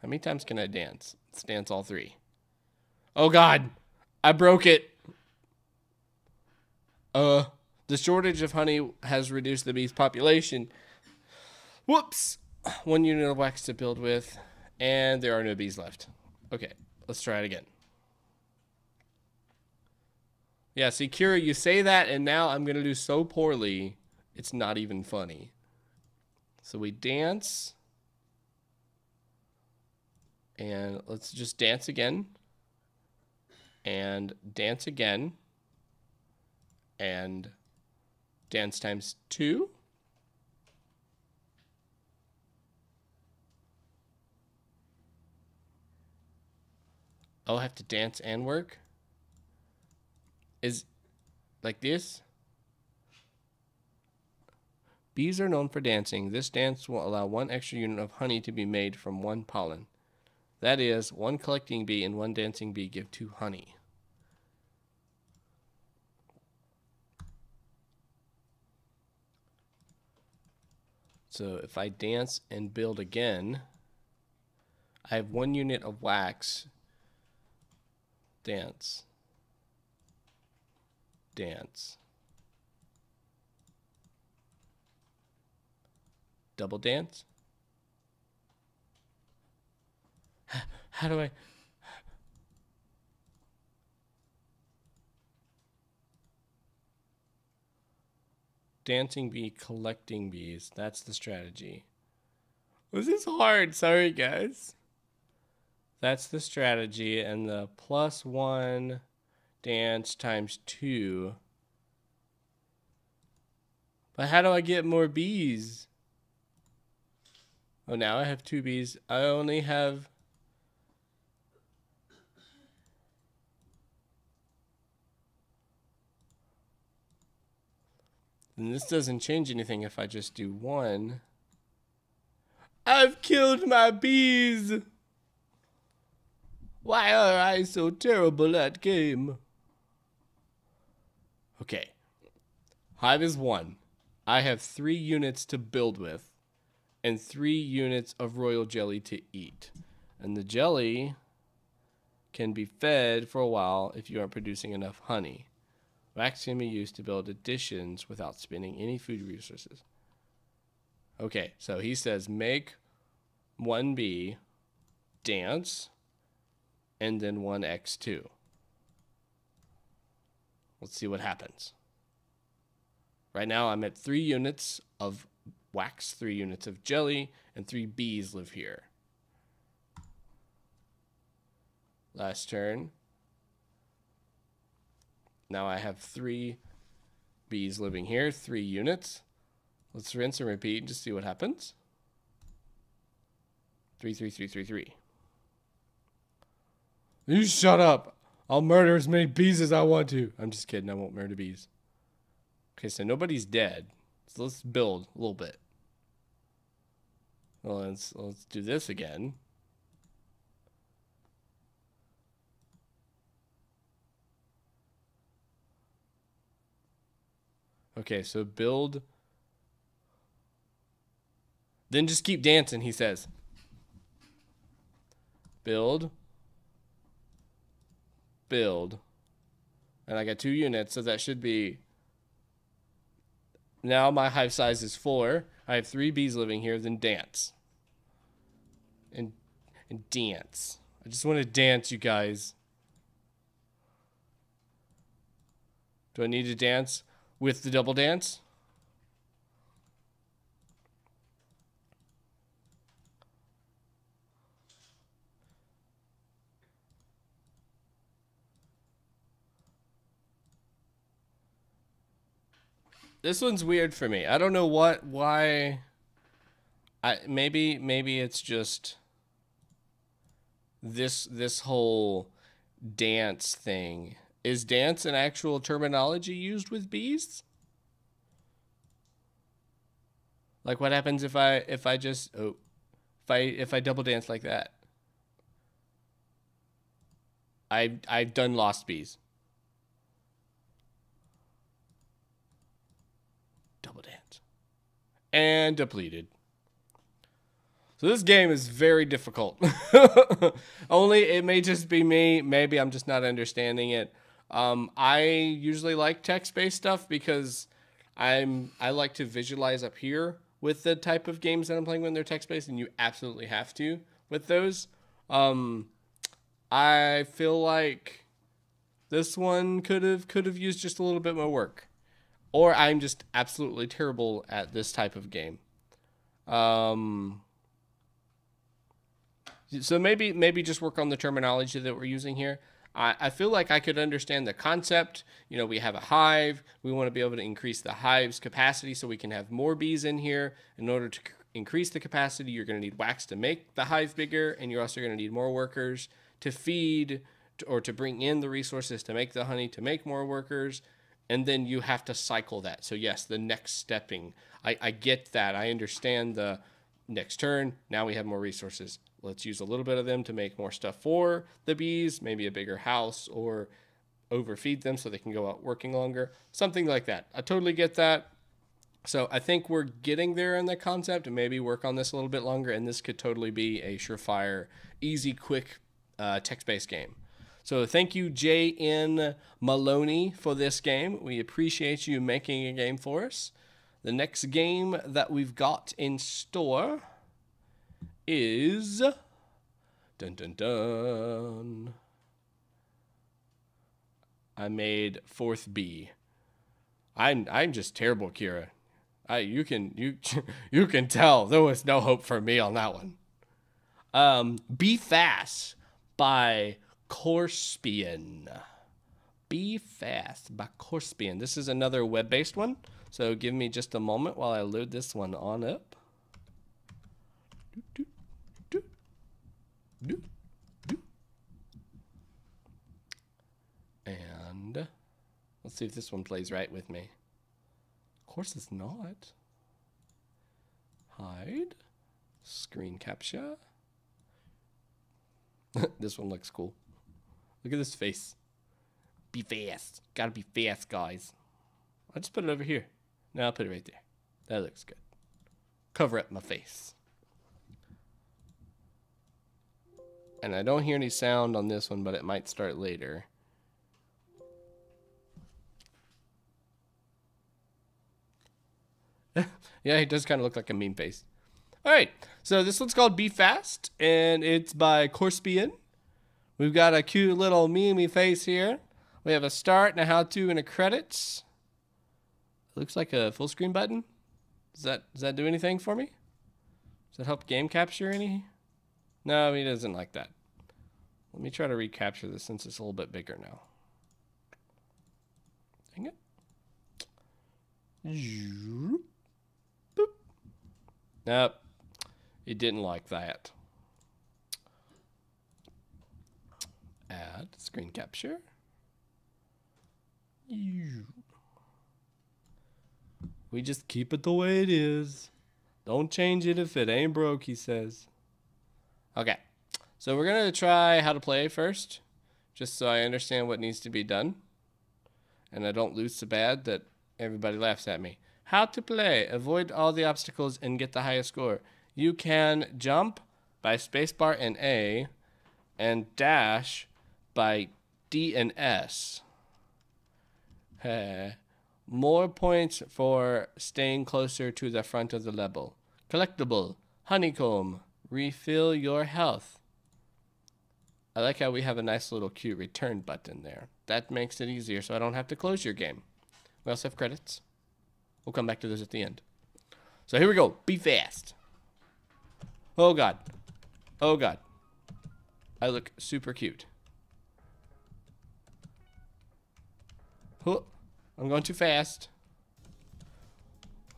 How many times can I dance? Let's dance all 3. Oh God, I broke it. The shortage of honey has reduced the bees' population. Whoops. 1 unit of wax to build with, and there are no bees left. Okay, let's try it again. Yeah, see, Kira, you say that, and now I'm going to do so poorly, it's not even funny. So we dance. And let's just dance again. And dance again. And dance times 2. Oh, I have to dance and work? Is like this? Bees are known for dancing. This dance will allow 1 extra unit of honey to be made from 1 pollen. That is, 1 collecting bee and 1 dancing bee give 2 honey. So if I dance and build again, I have 1 unit of wax. Dance. Dance. Double dance. How do I... Dancing bee, collecting bees. That's the strategy. This is hard. Sorry, guys. That's the strategy. And the +1 dance times 2. But how do I get more bees? Oh, now I have 2 bees. I only have... And this doesn't change anything if I just do 1. I've killed my bees! Why are I so terrible at game? Okay. Hive is 1. I have 3 units to build with. And 3 units of royal jelly to eat. And the jelly can be fed for a while if you aren't producing enough honey. Wax can be used to build additions without spending any food resources. Okay, so he says make 1 bee dance and then 1 x2. Let's see what happens. Right now I'm at 3 units of wax, 3 units of jelly, and 3 bees live here. Last turn. Now I have 3 bees living here, 3 units. Let's rinse and repeat and just see what happens. 3, 3, 3, 3, 3. You shut up. I'll murder as many bees as I want to. I'm just kidding. I won't murder bees. Okay, so nobody's dead. So let's build a little bit. Well, let's do this again. Okay, so build. Then just keep dancing, he says. Build. Build. And I got 2 units, so that should be... Now my hive size is 4. I have 3 bees living here, then dance. And dance. I just want to dance, you guys. Do I need to dance with the double dance? This one's weird for me. I don't know why. Maybe it's just this whole dance thing. Is dance an actual terminology used with bees? Like what happens if I double dance like that? I've done lost bees. Double dance. And depleted. So this game is very difficult. Only it may just be me. Maybe I'm just not understanding it. I usually like text-based stuff because I like to visualize up here with the type of games that I'm playing when they're text-based, and you absolutely have to with those. I feel like this one could have used just a little bit more work, or I'm just absolutely terrible at this type of game. So maybe just work on the terminology that we're using here. I feel like I could understand the concept. You know, we have a hive. We want to be able to increase the hive's capacity so we can have more bees in here. In order to increase the capacity, you're going to need wax to make the hive bigger, and you're also going to need more workers to feed or to bring in the resources to make the honey, to make more workers, and then you have to cycle that. So yes, the next stepping. I get that. I understand the next turn. Now we have more resources. Let's use a little bit of them to make more stuff for the bees, maybe a bigger house, or overfeed them so they can go out working longer. Something like that. I totally get that. So I think we're getting there in the concept, and maybe work on this a little bit longer, and this could totally be a surefire, easy, quick text-based game. So thank you, jnmaloney, for this game. We appreciate you making a game for us. The next game that we've got in store is dun dun dun. I made 4th bee. I'm just terrible, Kira. You can tell there was no hope for me on that one. Be Fast by Korpsian. Be Fast by Korpsian. This is another web-based one. So give me just a moment while I load this one on up. And let's see if this one plays right with me. Of course it's not. Hide. Screen capture. This one looks cool. Look at this face. Be fast. Gotta be fast, guys. I'll just put it over here. No, I'll put it right there. That looks good. Cover up my face. And I don't hear any sound on this one, but it might start later. Yeah, it does kind of look like a meme face. All right, so this one's called Be Fast, and it's by Korpsian. We've got a cute little meme face here. We have a start and a how-to and a credits. Looks like a full screen button. Does that do anything for me? Does that help game capture any? No, he doesn't like that. Let me try to recapture this since it's a little bit bigger now. Dang it. Boop. Nope. It didn't like that. Add screen capture. We just keep it the way it is. Don't change it if it ain't broke, he says. Okay, so we're going to try how to play first, just so I understand what needs to be done. And I don't lose so bad that everybody laughs at me. How to play. Avoid all the obstacles and get the highest score. You can jump by spacebar and A, and dash by D and S. More points for staying closer to the front of the level. Collectible. Honeycomb. Refill your health. I like how we have a nice little cute return button there. That makes it easier so I don't have to close your game. We also have credits. We'll come back to those at the end. So here we go. Be fast. Oh God. Oh God. I look super cute. Oh, I'm going too fast.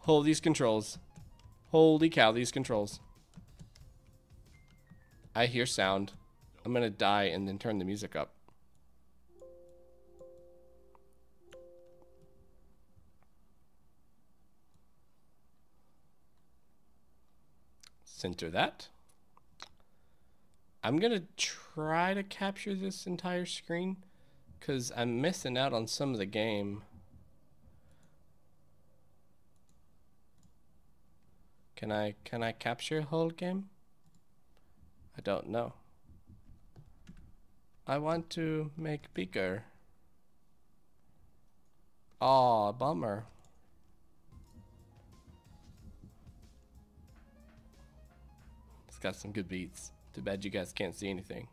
Hold these controls. Holy cow, these controls. I hear sound. I'm gonna die and then turn the music up. Center that. I'm gonna try to capture this entire screen because I'm missing out on some of the game. Can I capture the whole game? I don't know. I want to make bigger. Aw, bummer. It's got some good beats. Too bad you guys can't see anything.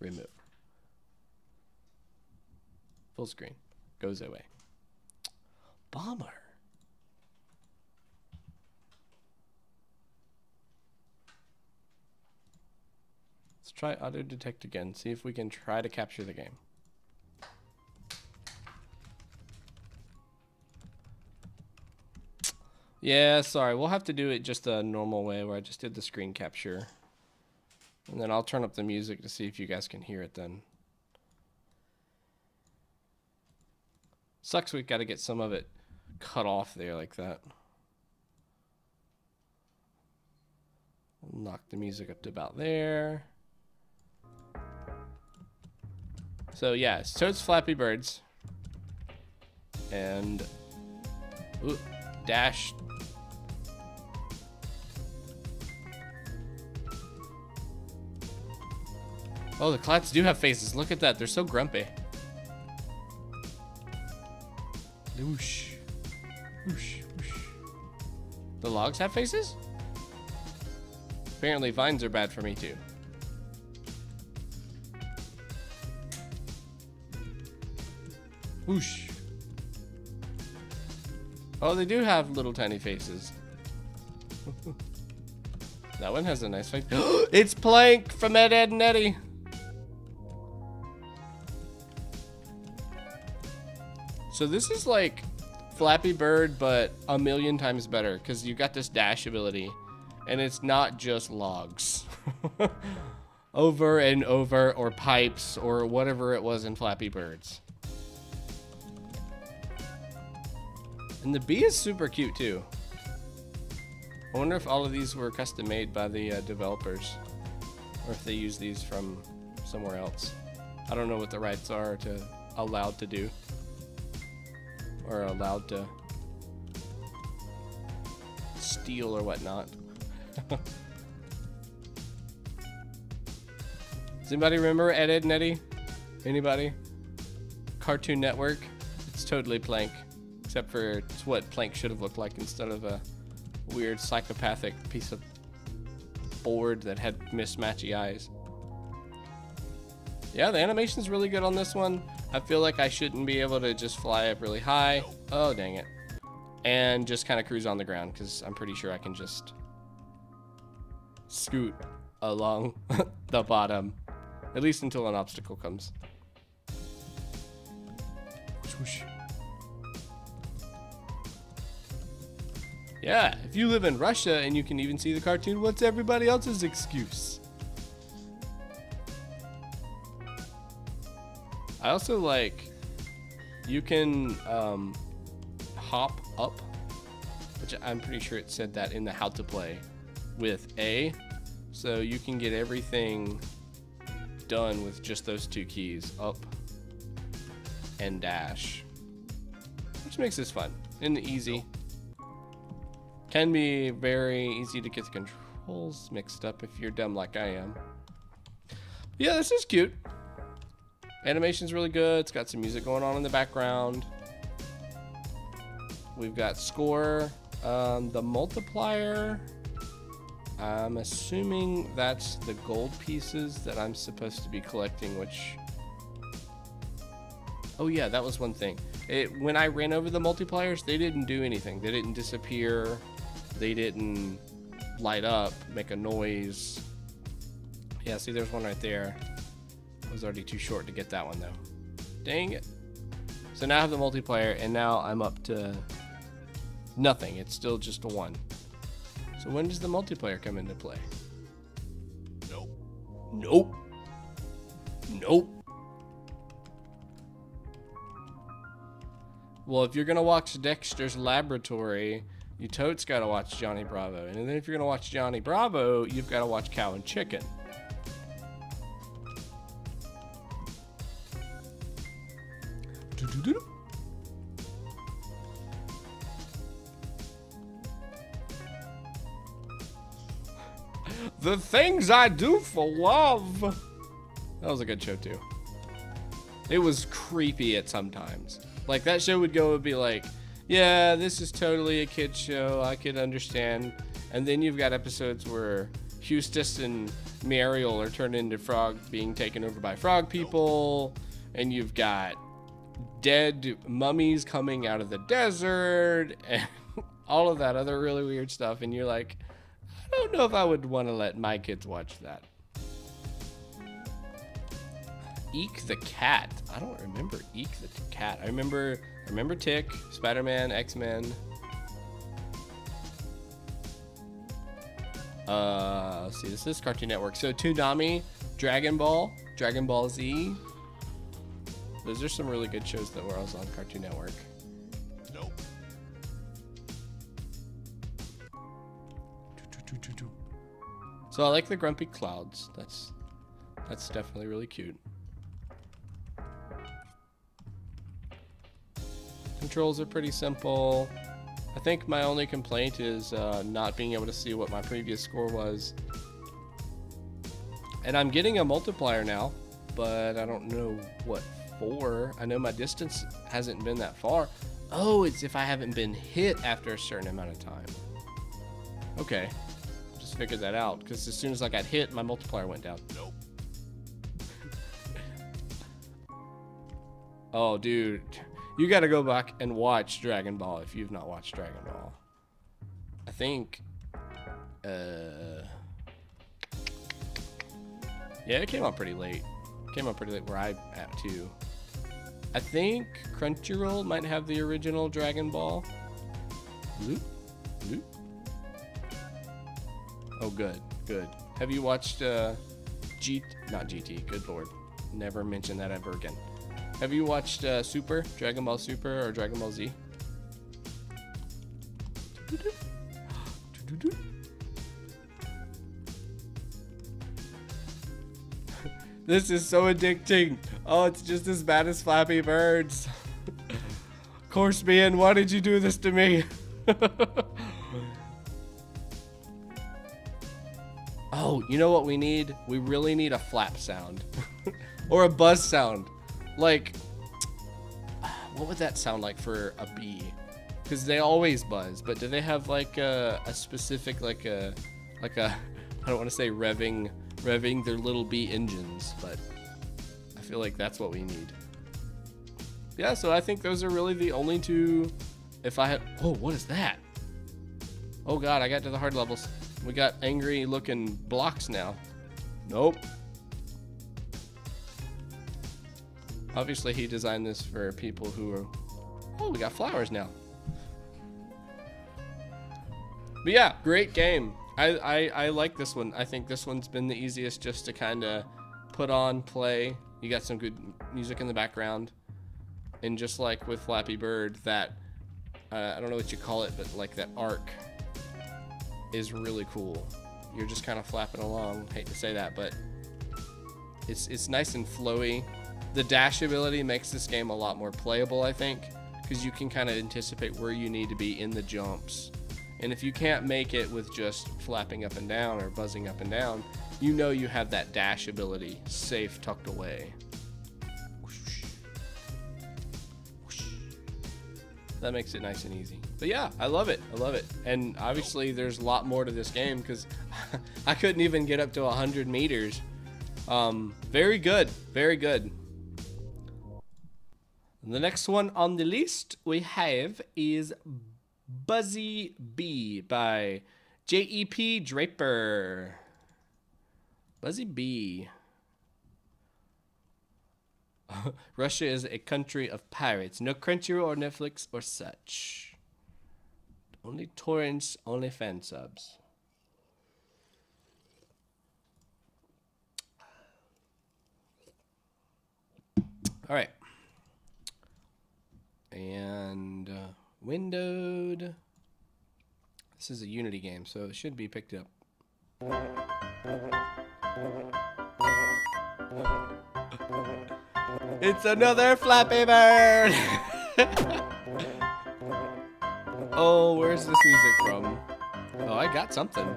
Remove. Full screen. Goes away. Bummer. Let's try auto detect again. See if we can try to capture the game. Yeah, sorry. We'll have to do it just a normal way where I just did the screen capture. And then I'll turn up the music to see if you guys can hear it then. Sucks we've got to get some of it cut off there like that. Knock the music up to about there. So yeah, so it's Flappy Birds. And ooh, dash. Oh, the clouds do have faces. Look at that. They're so grumpy. Whoosh. Whoosh. Whoosh. The logs have faces? Apparently vines are bad for me too. Whoosh. Oh, they do have little tiny faces. That one has a nice face. It's Plank from Ed, Edd and Eddy. So this is like Flappy Bird, but a million times better because you got this dash ability, and it's not just logs over and over, or pipes, or whatever it was in Flappy Birds. And the bee is super cute too. I wonder if all of these were custom made by the developers, or if they use these from somewhere else. I don't know what the rights are allowed to do. Or allowed to steal or whatnot. Does anybody remember Ed, Edd and Eddy? Anybody? Cartoon Network? It's totally Plank. Except for it's what Plank should have looked like instead of a weird psychopathic piece of board that had mismatchy eyes. Yeah, the animation's really good on this one. I feel like I shouldn't be able to just fly up really high. Oh, dang it. And just kind of cruise on the ground, because I'm pretty sure I can just scoot along the bottom. At least until an obstacle comes. Swoosh. Yeah, if you live in Russia and you can even see the cartoon, what's everybody else's excuse? I also like, you can hop up, which I'm pretty sure it said that in the how to play, with A, so you can get everything done with just those two keys, up and dash, which makes this fun and easy. Can be very easy to get the controls mixed up if you're dumb like I am. But yeah, this is cute. Animation's really good. It's got some music going on in the background. We've got score. The multiplier, I'm assuming that's the gold pieces that I'm supposed to be collecting, which... Oh yeah, that was one thing. When I ran over the multipliers, they didn't do anything. They didn't disappear. They didn't light up, make a noise. Yeah, see, there's one right there. I was already too short to get that one though. Dang it. So now I have the multiplayer, and now I'm up to nothing. It's still just a 1. So when does the multiplayer come into play? Nope. Nope. Nope. Well, if you're gonna watch Dexter's Laboratory, you totes gotta watch Johnny Bravo. And then if you're gonna watch Johnny Bravo, you've gotta watch Cow and Chicken. The Things I Do for Love. That was a good show too. It was creepy at sometimes. Like that show would be like, yeah, this is totally a kid's show. I could understand. And then you've got episodes where Eustace and Mariel are turned into frog, being taken over by frog people. And you've got dead mummies coming out of the desert and all of that other really weird stuff. And you're like, I don't know if I would want to let my kids watch that. Eek the Cat. I don't remember Eek the Cat. I remember Tick, Spider-Man, X-Men. Let's see, this is Cartoon Network. So Toonami, Dragon Ball Z. Those are some really good shows that were also on Cartoon Network. Nope. So I like the Grumpy Clouds. That's definitely really cute. Controls are pretty simple. I think my only complaint is not being able to see what my previous score was. And I'm getting a multiplier now, but I don't know what for. I know my distance hasn't been that far. Oh, it's if I haven't been hit after a certain amount of time. Okay, just figured that out, because as soon as I got hit, my multiplier went down. Nope. Oh, dude. You gotta go back and watch Dragon Ball if you've not watched Dragon Ball. I think, yeah, it came out pretty late. Came out pretty late where I'm at too. I think Crunchyroll might have the original Dragon Ball. Loop, loop. Oh, good, good. Have you watched not GT? Good lord, never mention that ever again. Have you watched Super, Dragon Ball Super, or Dragon Ball Z? This is so addicting. Oh, it's just as bad as Flappy Birds. Korpsian, why did you do this to me? Oh, you know what we need? We really need a flap sound. Or a buzz sound. Like, what would that sound like for a bee? Because they always buzz, but do they have like a specific, like a, I don't want to say revving their little bee engines, but I feel like that's what we need. Yeah, so I think those are really the only two. If I had, oh, what is that? Oh God, I got to the hard levels. We got angry looking blocks now. Nope. Obviously, he designed this for people who are... Oh, we got flowers now. But yeah, great game. I like this one. I think this one's been the easiest just to kind of put on, play. You got some good music in the background. And just like with Flappy Bird, that... I don't know what you call it, but like that arc is really cool. You're just kind of flapping along. Hate to say that, but it's nice and flowy. The dash ability makes this game a lot more playable, I think, because you can kind of anticipate where you need to be in the jumps. And if you can't make it with just flapping up and down or buzzing up and down, you know you have that dash ability safe tucked away. That makes it nice and easy. But yeah, I love it. I love it. And obviously there's a lot more to this game because I couldn't even get up to 100 meters. Very good. Very good. The next one on the list we have is BuzzyBee by JEPDraper. BuzzyBee. Russia is a country of pirates. No Crunchyroll or Netflix or such. Only torrents, only fan subs. All right. And windowed. This is a Unity game, so it should be picked up. It's another Flappy Bird! Oh, where's this music from? Oh, I got something.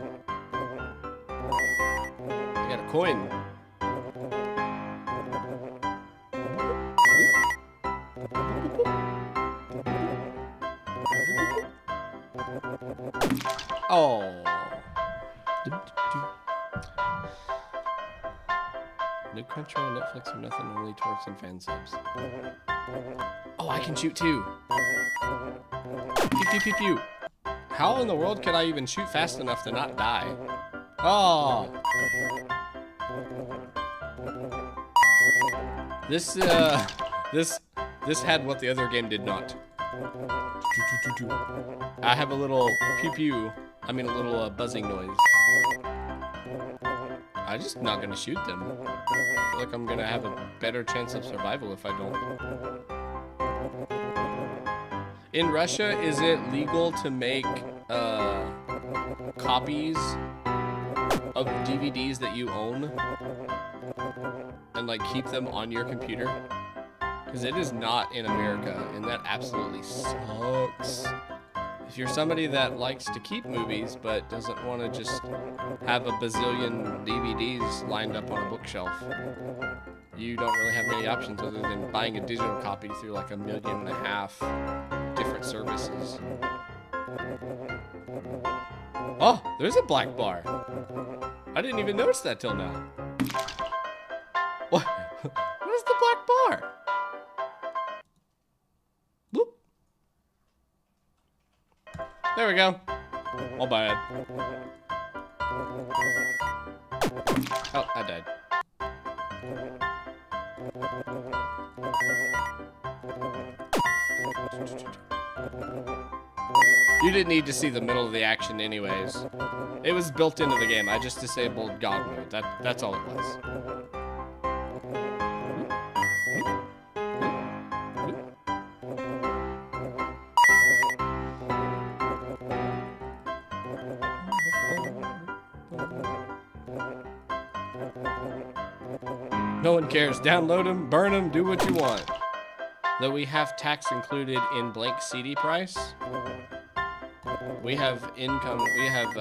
I got a coin. Oh. No Crunchyroll, Netflix, or nothing, only twerks and fan subs. Oh, I can shoot too. Pew, pew, pew, pew. How in the world can I even shoot fast enough to not die? Oh. This had what the other game did not. I have a little pew pew. I mean a little buzzing noise. I'm just not gonna shoot them. I feel like I'm gonna have a better chance of survival if I don't. In Russia, is it legal to make copies of DVDs that you own and like keep them on your computer? Because it is not in America, and that absolutely sucks. If you're somebody that likes to keep movies but doesn't want to just have a bazillion DVDs lined up on a bookshelf, you don't really have many options other than buying a digital copy through like 1.5 million different services. Oh, there's a black bar. I didn't even notice that till now. What? What is the black bar? Boop. There we go. All bad. Oh, I died. You didn't need to see the middle of the action anyways. It was built into the game. I just disabled God mode. That's all it was. No one cares. Download them, burn them, do what you want. Though we have tax included in blank CD price. We have income, we have,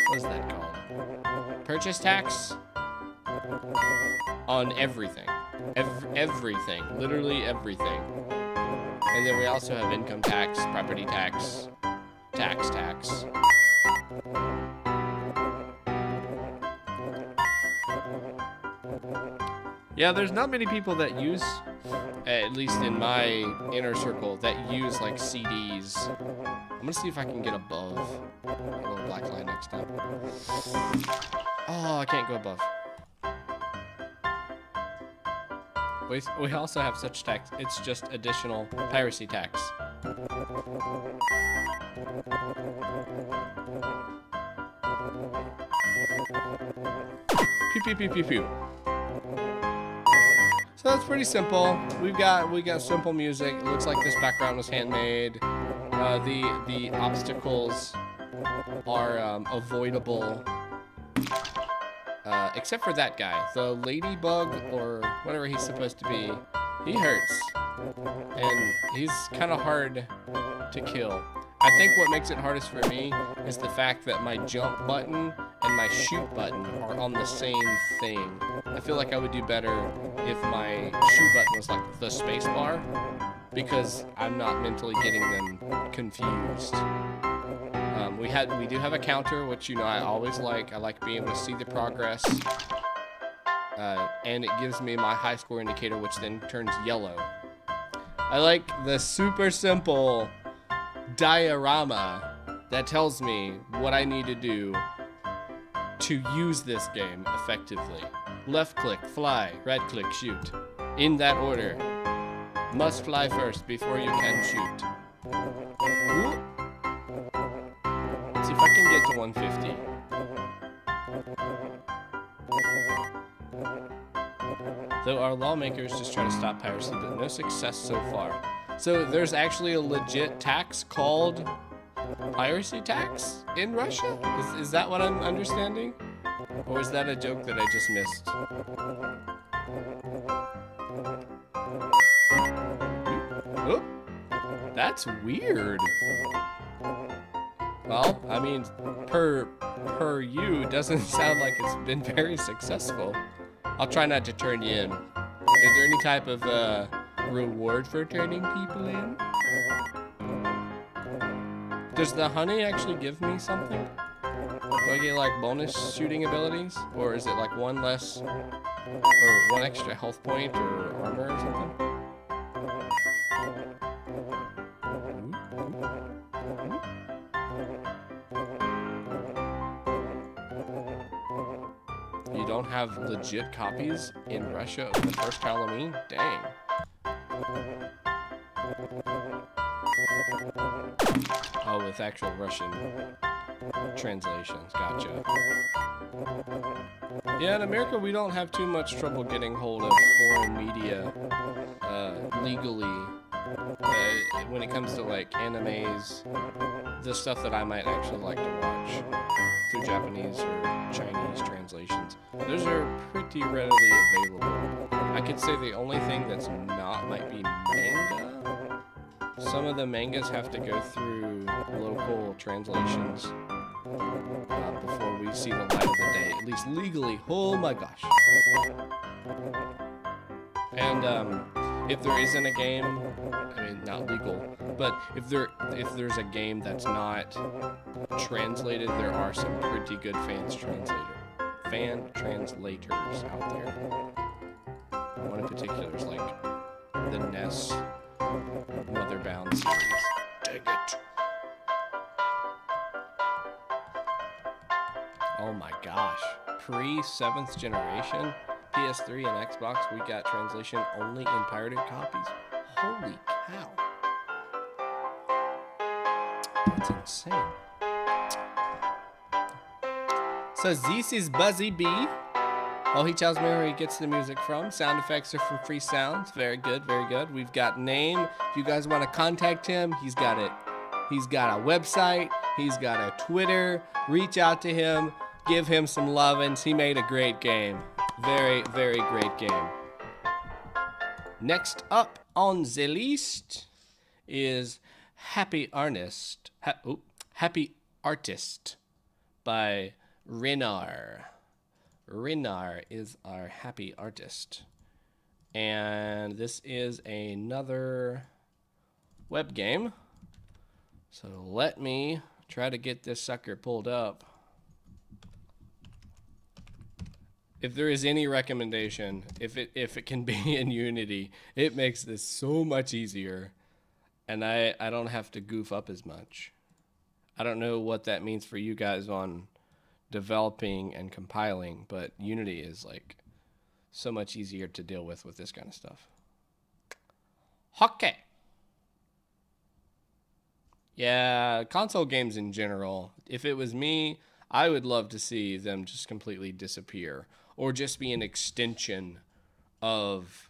what is that called? Purchase tax on everything. Everything. Literally everything. And then we also have income tax, property tax, tax. Yeah, there's not many people that use, at least in my inner circle, that use like CDs. I'm gonna see if I can get above a little black line next time. Oh, I can't go above. We also have such tax. It's just additional piracy tax. Pew pew pew pew pew. So that's pretty simple. We got simple music. It looks like this background was handmade. The obstacles are avoidable, except for that guy, the ladybug or whatever he's supposed to be. He hurts, and he's kind of hard to kill. I think what makes it hardest for me is the fact that my jump button and my shoot button are on the same thing. I feel like I would do better if my shoot button was like the space bar, because I'm not mentally getting them confused. We do have a counter, which, you know, I always like. I like being able to see the progress. And it gives me my high score indicator, which then turns yellow. I like the super simple diorama that tells me what I need to do to use this game effectively. Left click, fly, right click, shoot. In that order. Must fly first before you can shoot. Ooh. Let's see if I can get to 150. Though our lawmakers just try to stop piracy, but no success so far. So there's actually a legit tax called piracy tax in Russia? Is that what I'm understanding? Or is that a joke that I just missed? Oop. That's weird. Well, I mean, per you, doesn't sound like it's been very successful. I'll try not to turn you in. Is there any type of reward for turning people in? Does the honey actually give me something? Do I get like bonus shooting abilities? Or is it like one less, or one extra health point or armor or something? You don't have legit copies in Russia of the first Halloween? Dang. Oh, with actual Russian translations. Gotcha. Yeah, in America, we don't have too much trouble getting hold of foreign media legally when it comes to like animes, the stuff that I might actually like to watch through Japanese or Chinese translations. Those are pretty readily available. I could say the only thing that's not might be manga. Some of the mangas have to go through local translations before we see the light of the day, at least legally. Oh my gosh. And if there isn't a game, I mean, not legal, but if there's a game that's not translated, there are some pretty good fan translators out there. One in particular is like the NES Motherbound series. Dang it. Oh my gosh. Pre-7th generation, PS3 and Xbox, we got translation only in pirated copies. Holy cow. That's insane. So this is BuzzyBee. Oh, he tells me where he gets the music from. Sound effects are from Free Sounds. Very good, very good. We've got name. If you guys want to contact him, he's got it. He's got a website. He's got a Twitter. Reach out to him. Give him some lovin's. He made a great game. Very, very great game. Next up on the list is Happy Artist. Happy Artist by Renar. Renar is our happy artist. And this is another web game. So let me try to get this sucker pulled up. If there is any recommendation, if it can be in Unity, it makes this so much easier. And I don't have to goof up as much. I don't know what that means for you guys on developing and compiling, but Unity is like so much easier to deal with this kind of stuff. Okay. Yeah, console games in general, if it was me, I would love to see them just completely disappear or just be an extension of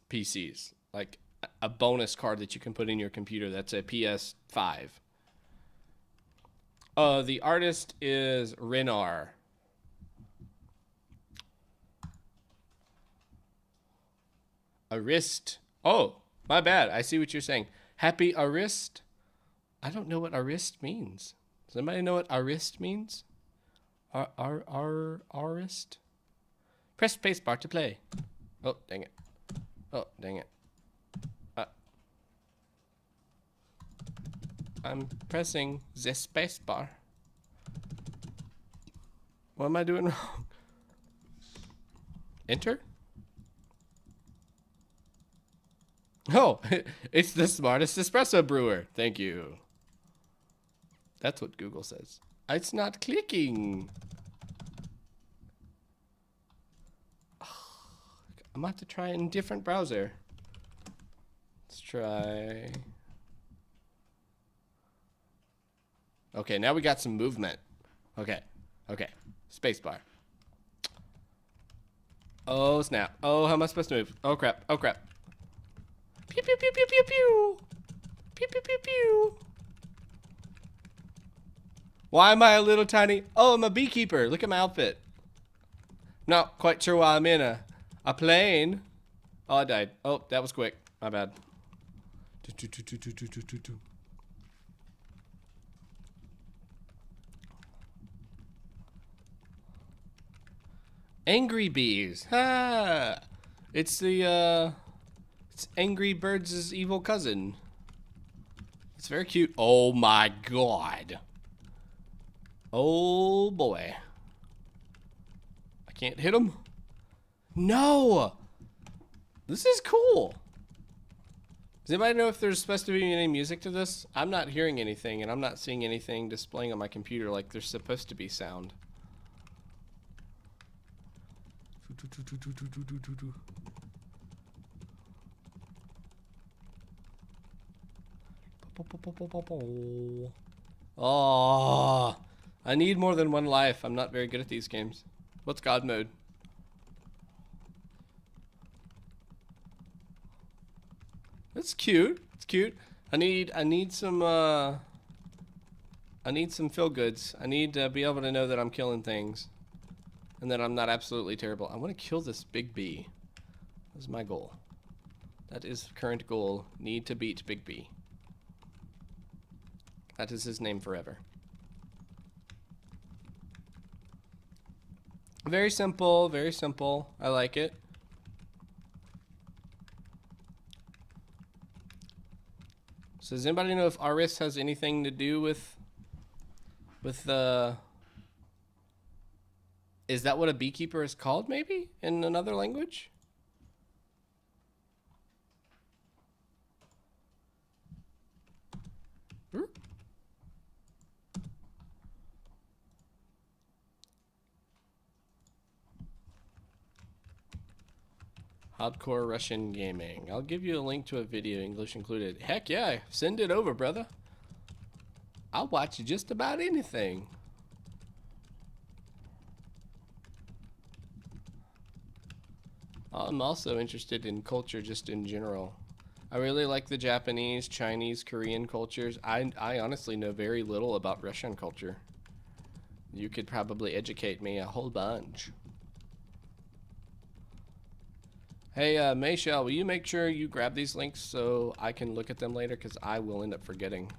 PCs, like a bonus card that you can put in your computer that's a PS5. The artist is Renar. Arist. Oh, my bad. I see what you're saying. Happy Arist? I don't know what Arist means. Does anybody know what Arist means? Arist? Press spacebar to play. Oh, dang it. Oh, dang it. I'm pressing the spacebar. What am I doing wrong? Enter? Oh, it's the smartest espresso brewer. Thank you. That's what Google says. It's not clicking. I'm about to try it in a different browser. Let's try. Okay, now we got some movement. Okay. Okay. Spacebar. Oh, snap. Oh, how am I supposed to move? Oh, crap. Oh, crap. Pew, pew, pew, pew, pew, pew. Pew, pew, pew, pew. Why am I a little tiny? Oh, I'm a beekeeper. Look at my outfit. Not quite sure why I'm in a plane. Oh, I died. Oh, that was quick. My bad. Angry bees. Ha! It's the it's Angry Birds' evil cousin. It's very cute. Oh my god. Oh boy. I can't hit him. No! This is cool. Does anybody know if there's supposed to be any music to this? I'm not hearing anything, and I'm not seeing anything displaying on my computer like there's supposed to be sound. Oh, I need more than one life. I'm not very good at these games. What's God mode? It's cute. It's cute. I need some feel goods. I need to be able to know that I'm killing things. And that I'm not absolutely terrible. I want to kill this BeeBee. That's my goal. That is current goal. Need to beat BeeBee. That is his name forever. Very simple, very simple. I like it. So does anybody know if Arist has anything to do with is that what a beekeeper is called, maybe? In another language? Hardcore Russian gaming. I'll give you a link to a video, English included. Heck yeah, send it over, brother. I'll watch just about anything. I'm also interested in culture just in general. I really like the Japanese, Chinese, Korean cultures. I honestly know very little about Russian culture. You could probably educate me a whole bunch. Hey, Mayshell, will you make sure you grab these links so I can look at them later? Because I will end up forgetting.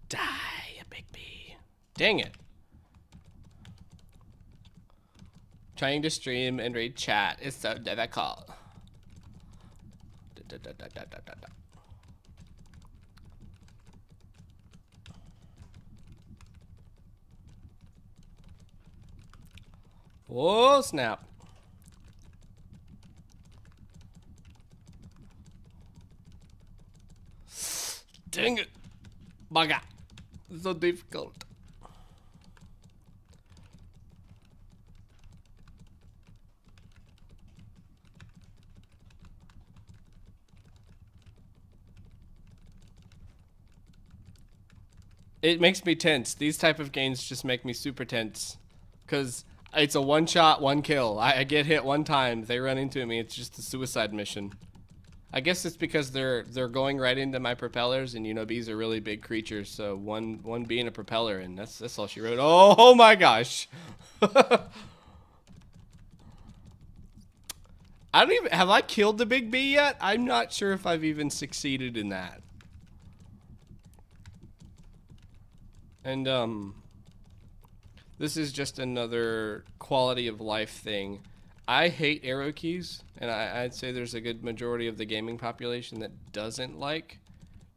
Die, you BeeBee. Dang it. Trying to stream and read chat is so difficult. Oh, snap. Dang it. Bugger. It's so difficult. It makes me tense. These type of games just make me super tense. Because it's a one shot, one kill. I get hit one time. They run into me. It's just a suicide mission. I guess it's because they're going right into my propellers, and you know bees are really big creatures. So one bee in a propeller, and that's all she wrote. Oh my gosh! I don't even have I killed the BeeBee yet? I'm not sure if I've even succeeded in that. And this is just another quality of life thing. I hate arrow keys, and I'd say there's a good majority of the gaming population that doesn't like.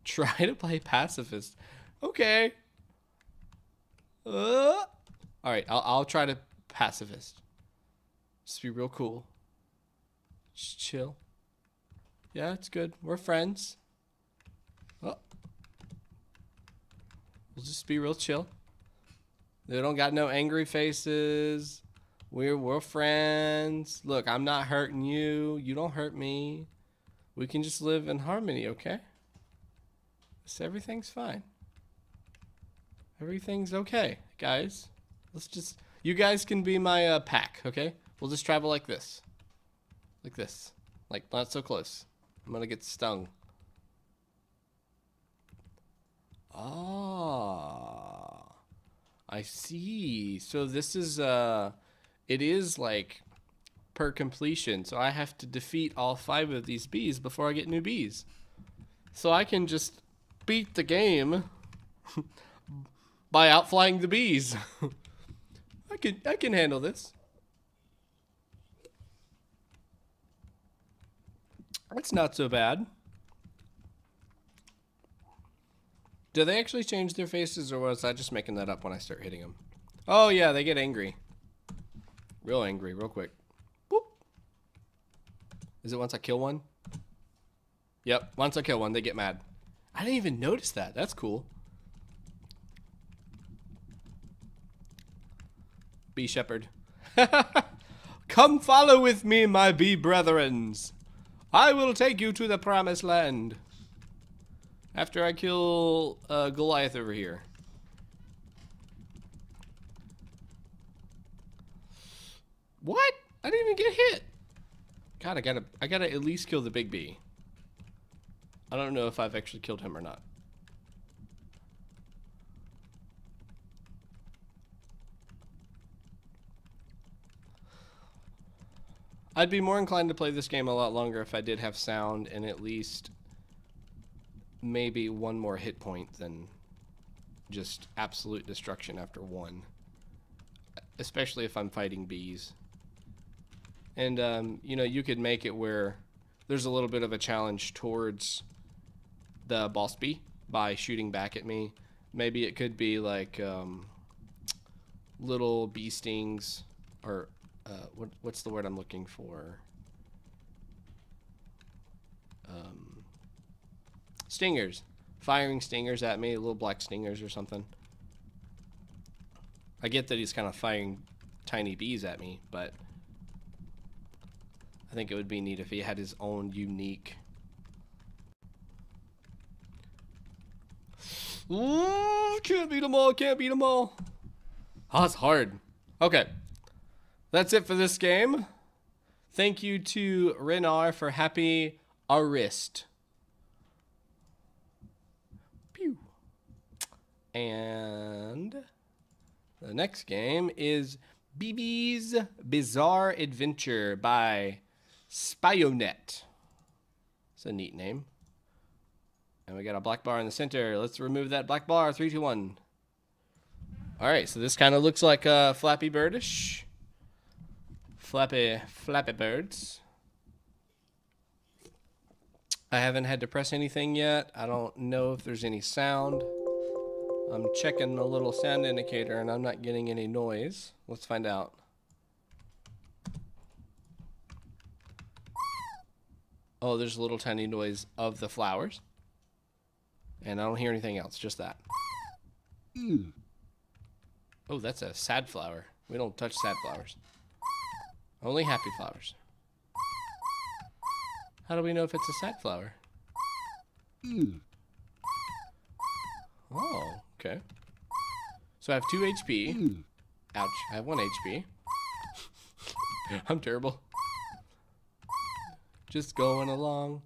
Try to play pacifist. Okay. All right, I'll try to pacifist. Just be real cool. Just chill. Yeah, it's good. We're friends. Oh. We'll just be real chill. They don't got no angry faces. We're friends. Look, I'm not hurting you. You don't hurt me. We can just live in harmony, okay? So everything's fine. Everything's okay, guys. Let's just... You guys can be my pack, okay? We'll just travel like this. Like this. Like, not so close. I'm gonna get stung. Ah, I see. So this is, it is like per completion. So I have to defeat all 5 of these bees before I get new bees. So I can just beat the game by outflying the bees. I can handle this. It's not so bad. Do they actually change their faces, or was I just making that up when I start hitting them? Oh yeah, they get angry. Real angry, real quick. Boop. Is it once I kill one? Yep, once I kill one, they get mad. I didn't even notice that. That's cool. Bee shepherd. Come follow with me, my bee brethrens. I will take you to the promised land. After I kill Goliath over here. What? I didn't even get hit. God, I gotta at least kill the big bee. I don't know if I've actually killed him or not. I'd be more inclined to play this game a lot longer if I did have sound and at least maybe one more hit point than just absolute destruction after one. Especially if I'm fighting bees. And, you know, you could make it where there's a little bit of a challenge towards the boss bee by shooting back at me. Maybe it could be like little bee stings, or what's the word I'm looking for? Stingers. Firing stingers at me, little black stingers or something. I get that he's kind of firing tiny bees at me, but I think it would be neat if he had his own unique... Ooh, can't beat them all, can't beat them all. Oh, it's hard. Okay. That's it for this game. Thank you to Renar for happy Arist. Pew. And the next game is BeeBee's Bizarre Adventure by Spyounet. It's a neat name. And we got a black bar in the center. Let's remove that black bar. 3, 2, 1. Alright, so this kind of looks like a Flappy Birdish. Flappy birds. I haven't had to press anything yet. I don't know if there's any sound. I'm checking the little sound indicator and I'm not getting any noise. Let's find out. Oh, there's a little tiny noise of the flowers. And I don't hear anything else, just that. Oh, that's a sad flower. We don't touch sad flowers. Only happy flowers. How do we know if it's a sad flower? Oh, okay. So I have 2 HP. Ouch, I have 1 HP. I'm terrible. Just going along.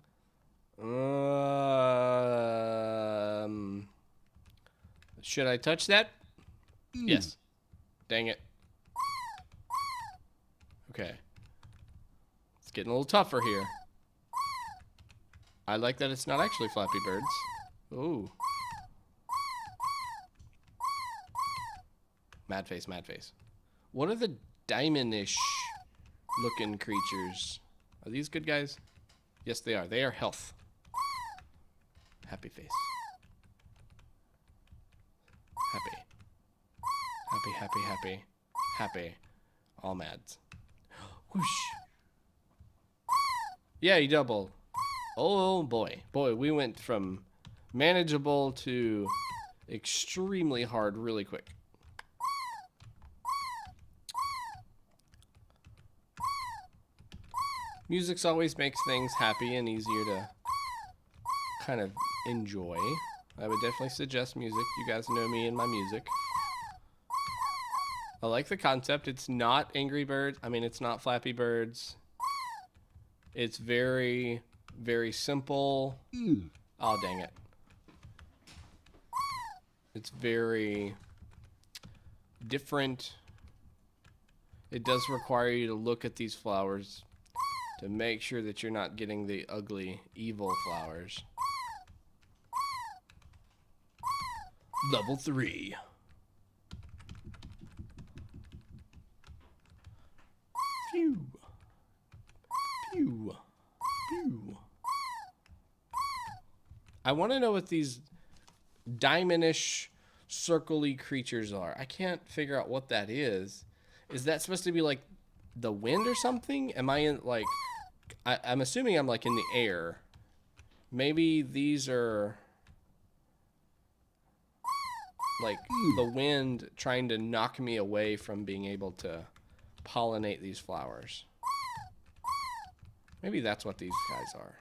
Should I touch that? Yes. Dang it. Okay. It's getting a little tougher here. I like that it's not actually Flappy Birds. Ooh. Mad face, mad face. What are the diamondish looking creatures? Are these good guys? Yes, they are. They are health. Happy face. Happy. Happy, happy, happy. Happy. All mads. Whoosh. Yeah, you double. Oh boy. Boy, we went from manageable to extremely hard really quick. Music's always makes things happy and easier to kind of enjoy. I would definitely suggest music. You guys know me and my music. I like the concept. It's not Angry Birds. I mean, it's not Flappy Birds. It's very, very simple. Oh, dang it. It's very different. It does require you to look at these flowers to make sure that you're not getting the ugly, evil flowers. Level 3. Phew. Pew. Pew. I want to know what these diamondish, circle-y creatures are. I can't figure out what that is. Is that supposed to be like the wind or something? Am I in like... I'm assuming I'm like in the air. Maybe these are like the wind trying to knock me away from being able to pollinate these flowers. Maybe that's what these guys are.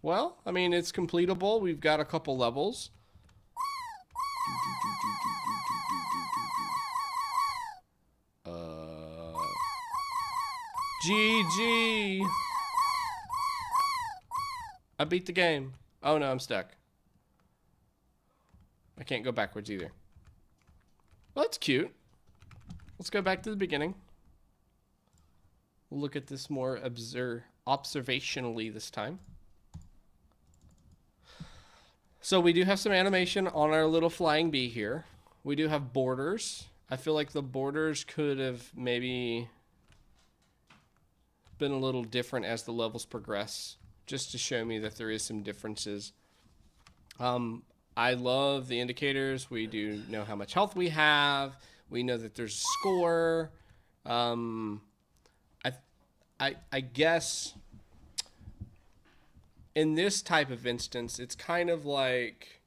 Well, I mean, it's completable. We've got a couple levels. GG. I beat the game. Oh no, I'm stuck. I can't go backwards either. Well, that's cute. Let's go back to the beginning. We'll look at this more observationally this time. So we do have some animation on our little flying bee here. We do have borders. I feel like the borders could have maybe been a little different as the levels progress, just to show me that there is some differences. I love the indicators. We do know how much health we have. We know that there's a score. I guess in this type of instance, it's kind of like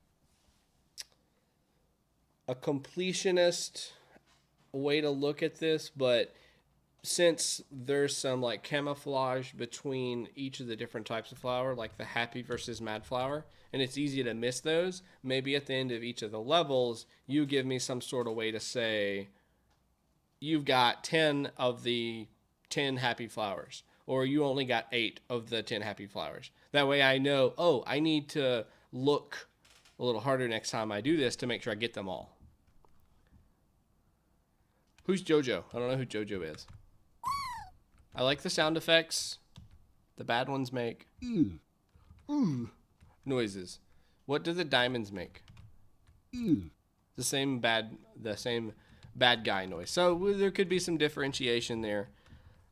a completionist way to look at this, but since there's some like camouflage between each of the different types of flower, like the happy versus mad flower, and it's easy to miss those, maybe at the end of each of the levels, you give me some sort of way to say, you've got 10 of the 10 happy flowers, or you only got 8 of the 10 happy flowers. That way I know, oh, I need to look a little harder next time I do this to make sure I get them all. Who's Jojo? I don't know who Jojo is. I like the sound effects the bad ones make. Noises. What do the diamonds make? The same bad guy noise. So there could be some differentiation there.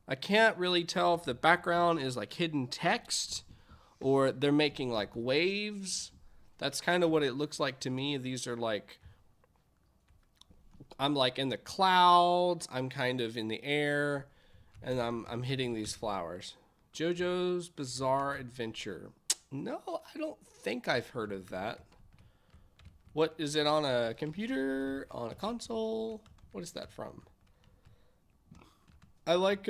I can't really tell if the background is like hidden text or they're making like waves. That's kind of what it looks like to me. These are like, I'm like in the clouds, I'm kind of in the air, and I'm hitting these flowers. JoJo's Bizarre Adventure. No, I don't think I've heard of that. What is it, on a computer, on a console? What is that from? I like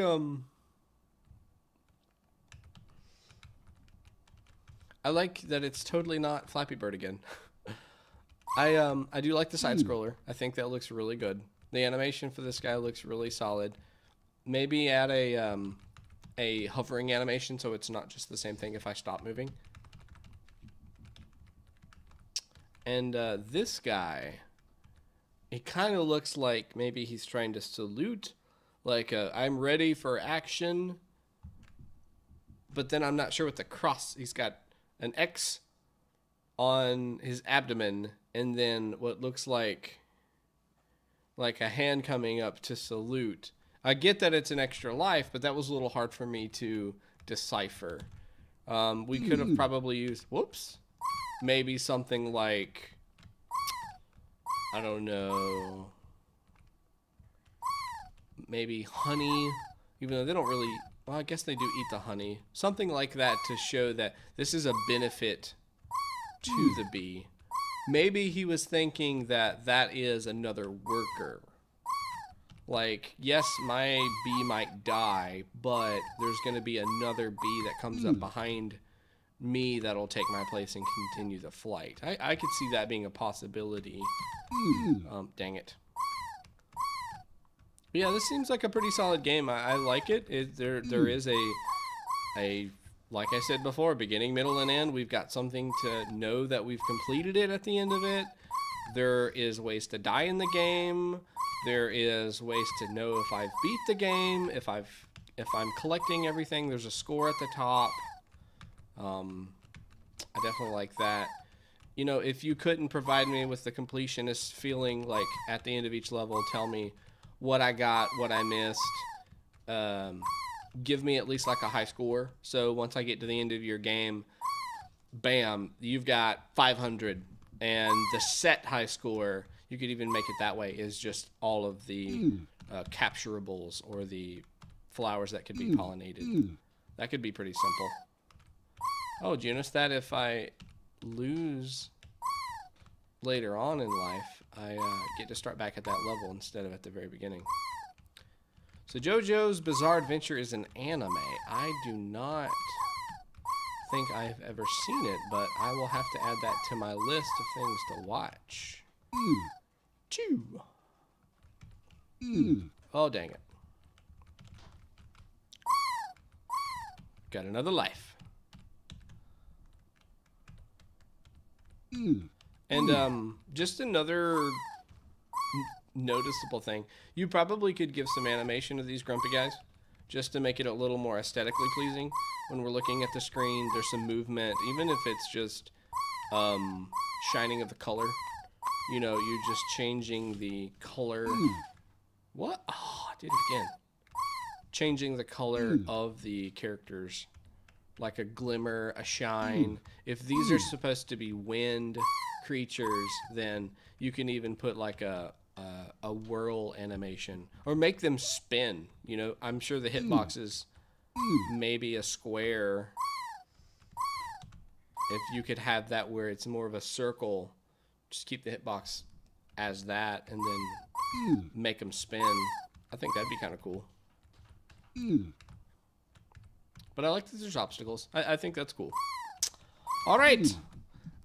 that it's totally not Flappy Bird again. I do like the side scroller. I think that looks really good. The animation for this guy looks really solid. Maybe add a hovering animation so it's not just the same thing if I stop moving. And this guy, it kind of looks like maybe he's trying to salute, like I'm ready for action. But then I'm not sure what the cross. He's got an X on his abdomen, and then what looks like a hand coming up to salute. I get that it's an extra life, but that was a little hard for me to decipher. We could have probably used, whoops, maybe something like, I don't know, maybe honey, even though they don't really, well, I guess they do eat the honey. Something like that to show that this is a benefit to the bee. Maybe he was thinking that that is another worker. Like, yes, my bee might die, but there's going to be another bee that comes up behind me that'll take my place and continue the flight. I could see that being a possibility. Dang it. But yeah, this seems like a pretty solid game. I like it. There is a like I said before, beginning, middle, and end. We've got something to know that we've completed it at the end of it. There is ways to die in the game. There is ways to know if I've beat the game, if I'm collecting everything. There's a score at the top. I definitely like that. You know, if you couldn't provide me with the completionist feeling, like at the end of each level, tell me what I got, what I missed. Give me at least like a high score. So once I get to the end of your game, bam, you've got 500. And the set high score, you could even make it that way, is just all of the capturables or the flowers that could be pollinated. That could be pretty simple. Oh, do you notice that if I lose later on in life, I get to start back at that level instead of at the very beginning. So JoJo's Bizarre Adventure is an anime. I do not think I've ever seen it, but I will have to add that to my list of things to watch. Chew. Oh, dang it. Got another life. And just another noticeable thing. You probably could give some animation to these grumpy guys just to make it a little more aesthetically pleasing. When we're looking at the screen, there's some movement, even if it's just shining of the color. You know, you're just changing the color. What? Oh, I did it again. Changing the color of the characters. Like a glimmer, a shine. If these are supposed to be wind creatures, then you can even put like a whirl animation. Or make them spin. You know, I'm sure the hitboxes, maybe a square. If you could have that where it's more of a circle, just keep the hitbox as that and then make them spin. I think that'd be kind of cool. But I like that there's obstacles. I think that's cool. All right.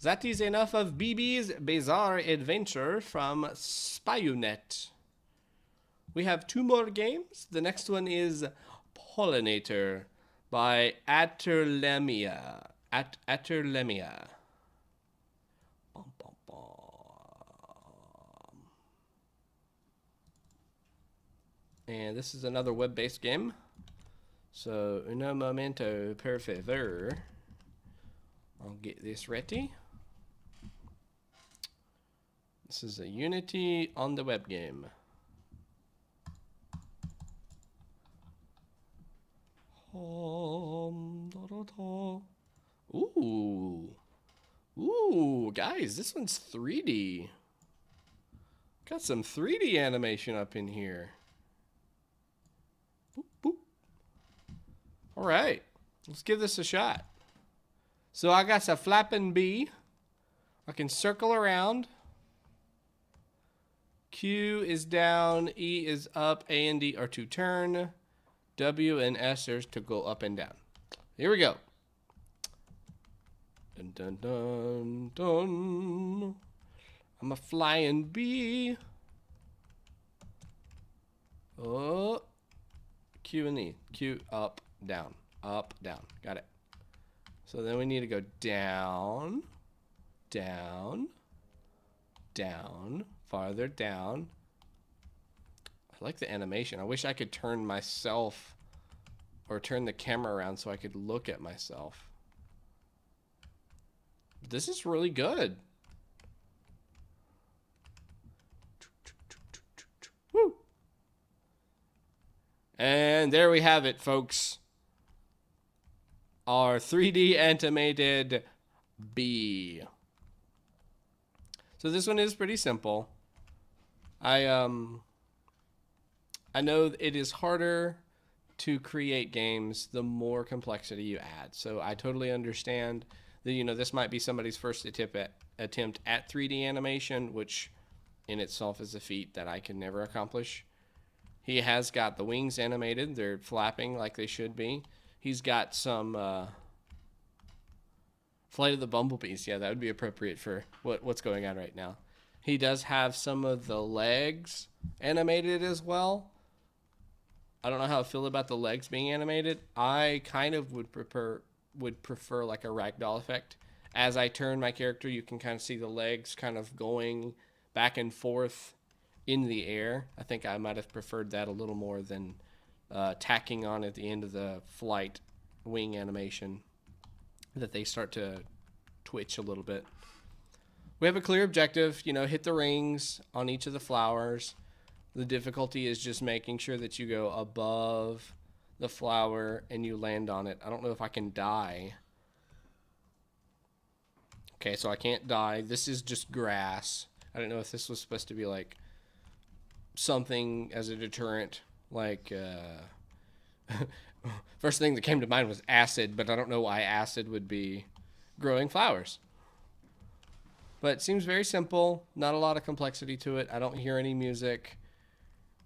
That is enough of BeeBee's Bizarre Adventure from Spyounet. We have 2 more games. The next one is Pollinator by aterlamia. Aterlamia. And this is another web-based game. So, un momento, per favor. I'll get this ready. This is a Unity on the web game. Ooh. Ooh, guys, this one's 3D. Got some 3D animation up in here. Boop, boop. All right, let's give this a shot. So I got a flapping bee. I can circle around. Q is down, E is up, A and D are to turn, W and S are to go up and down. Here we go. Dun dun dun dun. I'm a flying bee. Oh, Q and E. Q up, down, up, down. Got it. So then we need to go down, down, down, farther down. I like the animation. I wish I could turn myself or turn the camera around so I could look at myself. This is really good. Woo! And there we have it, folks. Our 3D animated bee. So this one is pretty simple. I know it is harder to create games the more complexity you add. So I totally understand that, you know, this might be somebody's first attempt at 3D animation, which in itself is a feat that I can never accomplish. He has got the wings animated. They're flapping like they should be. He's got some Flight of the Bumblebees. Yeah, that would be appropriate for what's going on right now. He does have some of the legs animated as well. I don't know how I feel about the legs being animated. I kind of would prefer like a ragdoll effect. As I turn my character, you can kind of see the legs kind of going back and forth in the air. I think I might have preferred that a little more than tacking on at the end of the flight wing animation that they start to twitch a little bit. We have a clear objective, you know, hit the rings on each of the flowers. The difficulty is just making sure that you go above the flower and you land on it. I don't know if I can die. Okay, so I can't die. This is just grass. I don't know if this was supposed to be like something as a deterrent, like first thing that came to mind was acid, but I don't know why acid would be growing flowers. But it seems very simple, not a lot of complexity to it. I don't hear any music.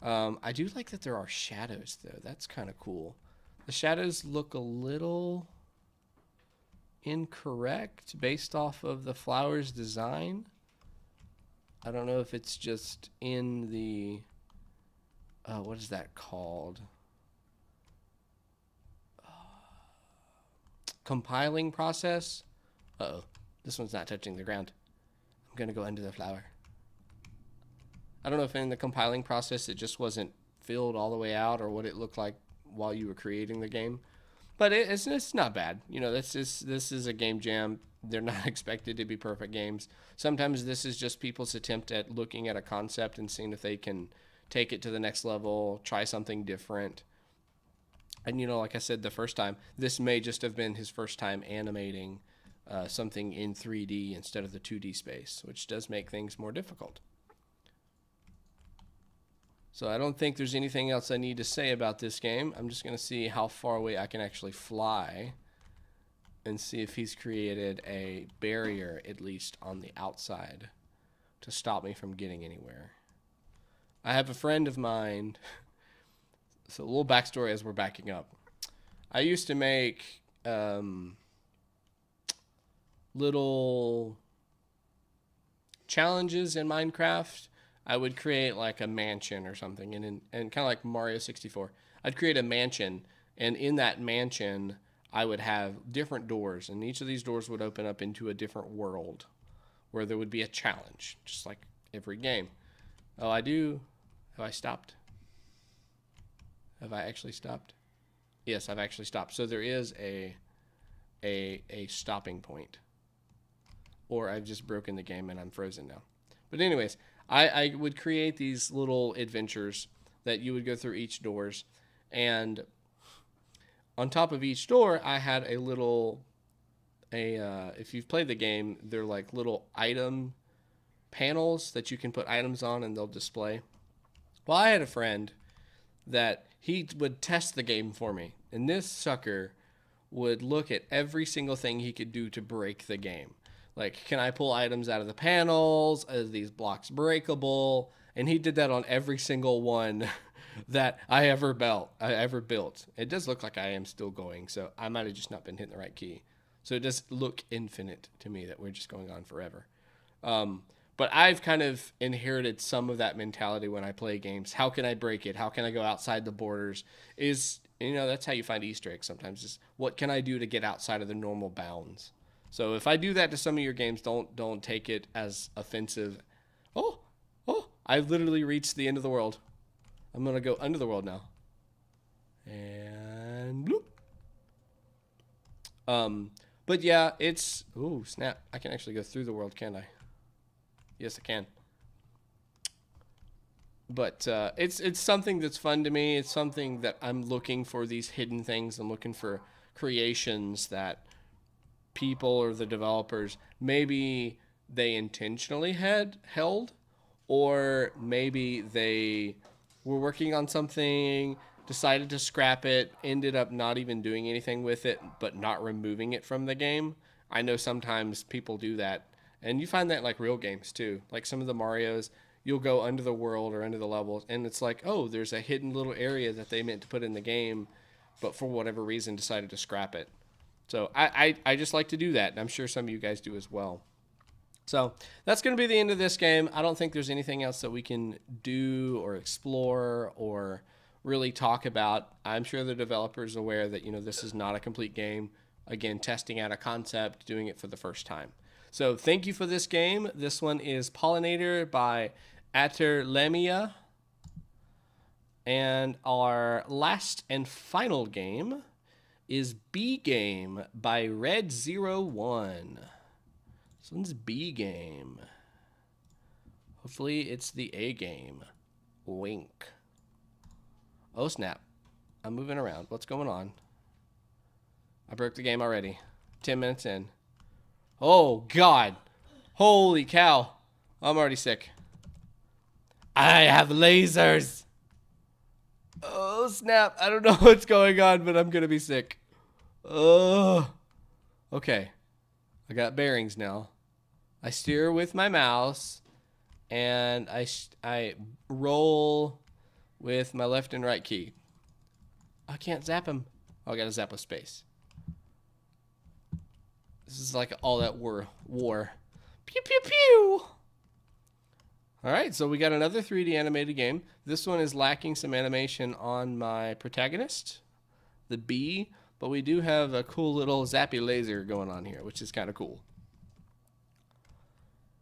I do like that there are shadows, though. That's kind of cool. The shadows look a little incorrect based off of the flower's design. I don't know if it's just in the... what is that called? Compiling process. Uh-oh. This one's not touching the ground. I'm going to go under the flower. I don't know if in the compiling process it just wasn't filled all the way out or what it looked like while you were creating the game. But it's not bad. You know, this is a game jam. They're not expected to be perfect games. Sometimes this is just people's attempt at looking at a concept and seeing if they can take it to the next level, try something different. And, you know, like I said the first time, this may just have been his first time animating something in 3D instead of the 2D space, which does make things more difficult. So I don't think there's anything else I need to say about this game. I'm just going to see how far away I can actually fly and see if he's created a barrier, at least on the outside, to stop me from getting anywhere. I have a friend of mine... So a little backstory as we're backing up. I used to make little challenges in Minecraft. I would create like a mansion or something, and kind of like Mario 64. I'd create a mansion, and in that mansion, I would have different doors, and each of these doors would open up into a different world where there would be a challenge, just like every game. Oh, I do. Have I stopped? Have I actually stopped? Yes, I've actually stopped. So there is a stopping point. Or I've just broken the game and I'm frozen now. But anyways, I would create these little adventures that you would go through each doors. And on top of each door, I had a little... if you've played the game, they're like little item panels that you can put items on and they'll display. Well, I had a friend that he would test the game for me. And this sucker would look at every single thing he could do to break the game. Like, can I pull items out of the panels? Are these blocks breakable? And he did that on every single one that I ever built. It does look like I am still going, so I might have just not been hitting the right key. So it does look infinite to me that we're just going on forever. But I've kind of inherited some of that mentality when I play games. How can I break it? How can I go outside the borders? That's how you find Easter eggs sometimes. Is what can I do to get outside of the normal bounds? So if I do that to some of your games, don't take it as offensive. Oh, I literally reached the end of the world. I'm going to go under the world now. And bloop. But yeah, it's... Ooh, snap. I can actually go through the world, can't I? Yes, I can. But it's something that's fun to me. It's something that I'm looking for, these hidden things. I'm looking for creations that people or the developers, maybe they intentionally had held, or maybe they were working on something, decided to scrap it, ended up not even doing anything with it, but not removing it from the game. I know sometimes people do that. And you find that in like real games too. Like some of the Marios, you'll go under the world or under the levels, and it's like, oh, there's a hidden little area that they meant to put in the game, but for whatever reason decided to scrap it. So I just like to do that, and I'm sure some of you guys do as well. So that's going to be the end of this game. I don't think there's anything else that we can do or explore or really talk about. I'm sure the developer's aware that, you know, this is not a complete game. Again, testing out a concept, doing it for the first time. So thank you for this game. This one is Pollinator by Aterlamia. And our last and final game is B Game by Red01. This one's B Game. Hopefully it's the A game. Wink. Oh snap. I'm moving around. What's going on? I broke the game already. 10 minutes in. Oh God. Holy cow. I'm already sick. I have lasers. Oh snap. I don't know what's going on, but I'm gonna be sick. Oh. Okay. I got bearings now. I steer with my mouse, and I roll with my left and right key. I can't zap him. Oh, I gotta zap with space. This is like all that war. Pew pew pew. All right, so we got another 3D animated game. This one is lacking some animation on my protagonist, the bee, but we do have a cool little zappy laser going on here, which is kind of cool.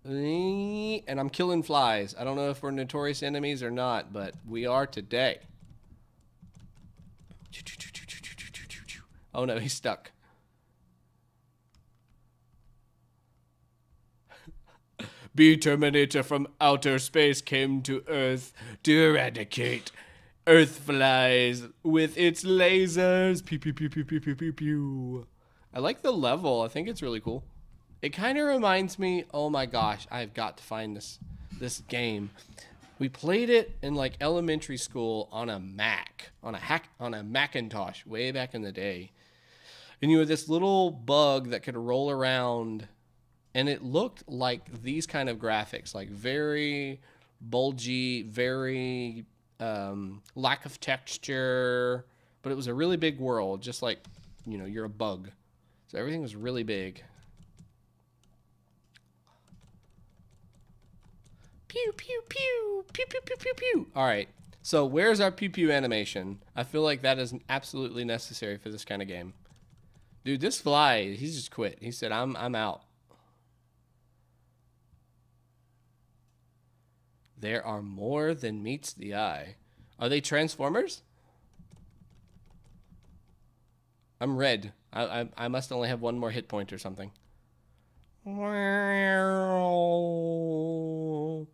And I'm killing flies. I don't know if we're notorious enemies or not, but we are today. Oh no, he's stuck. Bee Terminator from outer space came to Earth to eradicate Earth flies with its lasers. Pew pew pew pew pew pew pew pew. I like the level. I think it's really cool. It kind of reminds me, oh my gosh, I've got to find this game. We played it in like elementary school on a Mac, on a Macintosh way back in the day. And you had this little bug that could roll around, and it looked like these kind of graphics, like very bulgy, very lack of texture, but it was a really big world, just like, you know, you're a bug. So everything was really big. Pew, pew, pew, pew, pew, pew, pew, pew. All right, so where's our pew, pew animation? I feel like that is absolutely necessary for this kind of game. Dude, this fly, he's just quit. He said, I'm out. There are more than meets the eye. Are they Transformers? I'm red. I must only have one more hit point or something. Whew.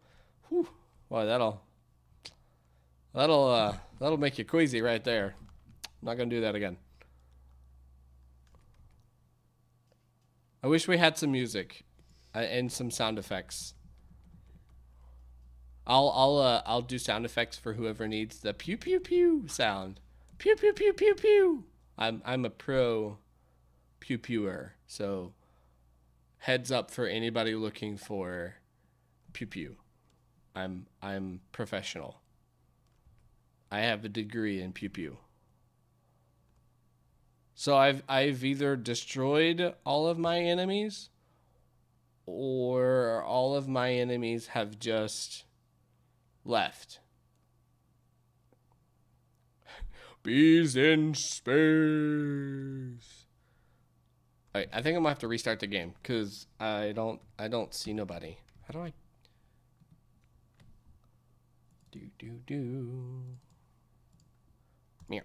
Boy, that'll make you queasy right there. I'm not gonna do that again. I wish we had some music and some sound effects. I'll do sound effects for whoever needs the pew pew pew sound. Pew pew pew pew pew. I'm a pro pew pewer, so heads up for anybody looking for pew pew. I'm professional. I have a degree in pew pew. So I've either destroyed all of my enemies, or all of my enemies have just left. Bees in space. I think I'm gonna have to restart the game because I don't see nobody. How do I do? Meow.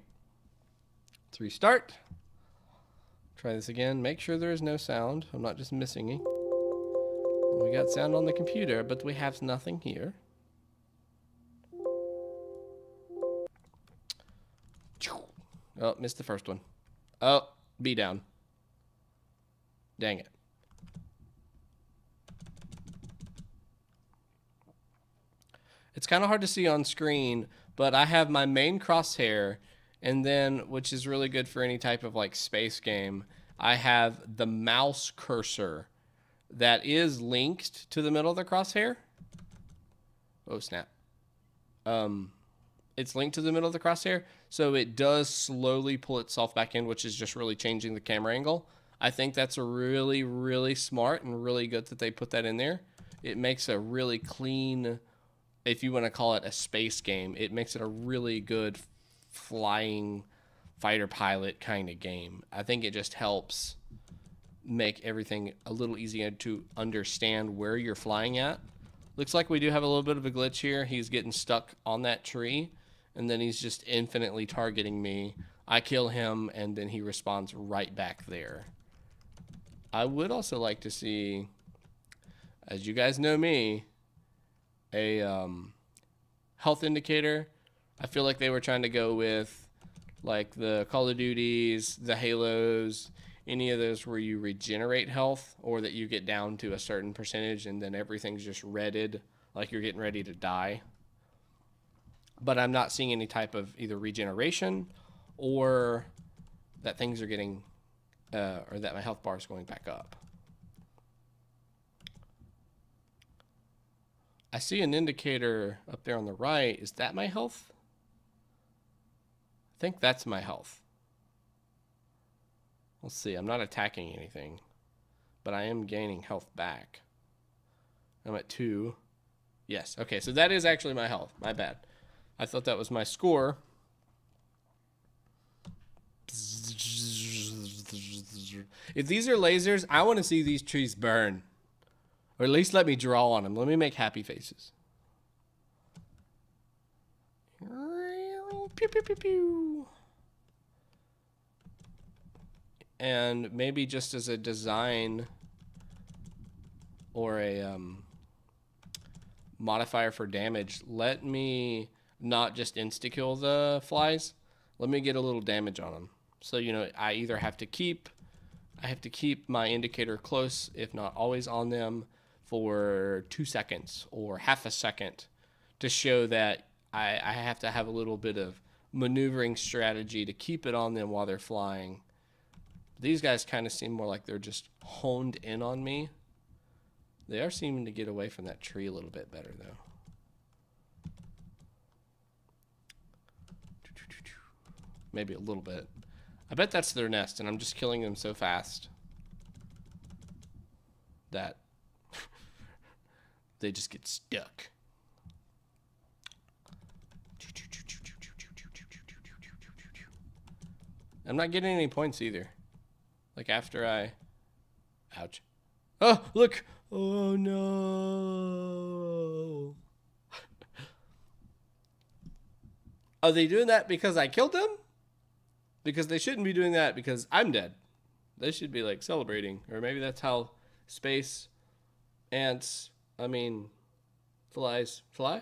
Let's restart. Try this again. Make sure there is no sound. I'm not just missing it. We got sound on the computer, but we have nothing here. Oh, missed the first one. Oh, B down. Dang it. It's kind of hard to see on screen, but I have my main crosshair, and then, which is really good for any type of like space game, I have the mouse cursor that is linked to the middle of the crosshair. Oh, snap. It's linked to the middle of the crosshair, so it does slowly pull itself back in, which is just really changing the camera angle. I think that's a really, really smart and really good that they put that in there. It makes a really clean, if you want to call it a space game, it makes it a really good flying fighter pilot kind of game. I think it just helps make everything a little easier to understand where you're flying at. Looks like we do have a little bit of a glitch here. He's getting stuck on that tree, and then he's just infinitely targeting me. I kill him, and then he respawns right back there. I would also like to see, as you guys know me, a health indicator. I feel like they were trying to go with like the Call of Duties, the Halos, any of those where you regenerate health, or that you get down to a certain percentage and then everything's just redded, like you're getting ready to die. But I'm not seeing any type of either regeneration or that things are getting, or that my health bar is going back up. I see an indicator up there on the right. Is that my health? I think that's my health. Let's see. I'm not attacking anything, but I am gaining health back. I'm at 2. Yes. Okay, so that is actually my health. My bad. I thought that was my score. If these are lasers, I want to see these trees burn. Or at least let me draw on them. Let me make happy faces. Pew, pew, pew, pew. And maybe just as a design or a modifier for damage, let me not just insta-kill the flies. Let me get a little damage on them. So, you know, I either have to keep my indicator close, if not always on them, for 2 seconds or half a second to show that I have to have a little bit of maneuvering strategy to keep it on them while they're flying. These guys kind of seem more like they're just honed in on me. They are seeming to get away from that tree a little bit better, though. Maybe a little bit. I bet that's their nest, and I'm just killing them so fast that they just get stuck. I'm not getting any points either. Like after I... Ouch. Oh, look! Oh, no. Are they doing that because I killed them? Because they shouldn't be doing that because I'm dead. They should be, like, celebrating. Or maybe that's how space ants, I mean, flies fly?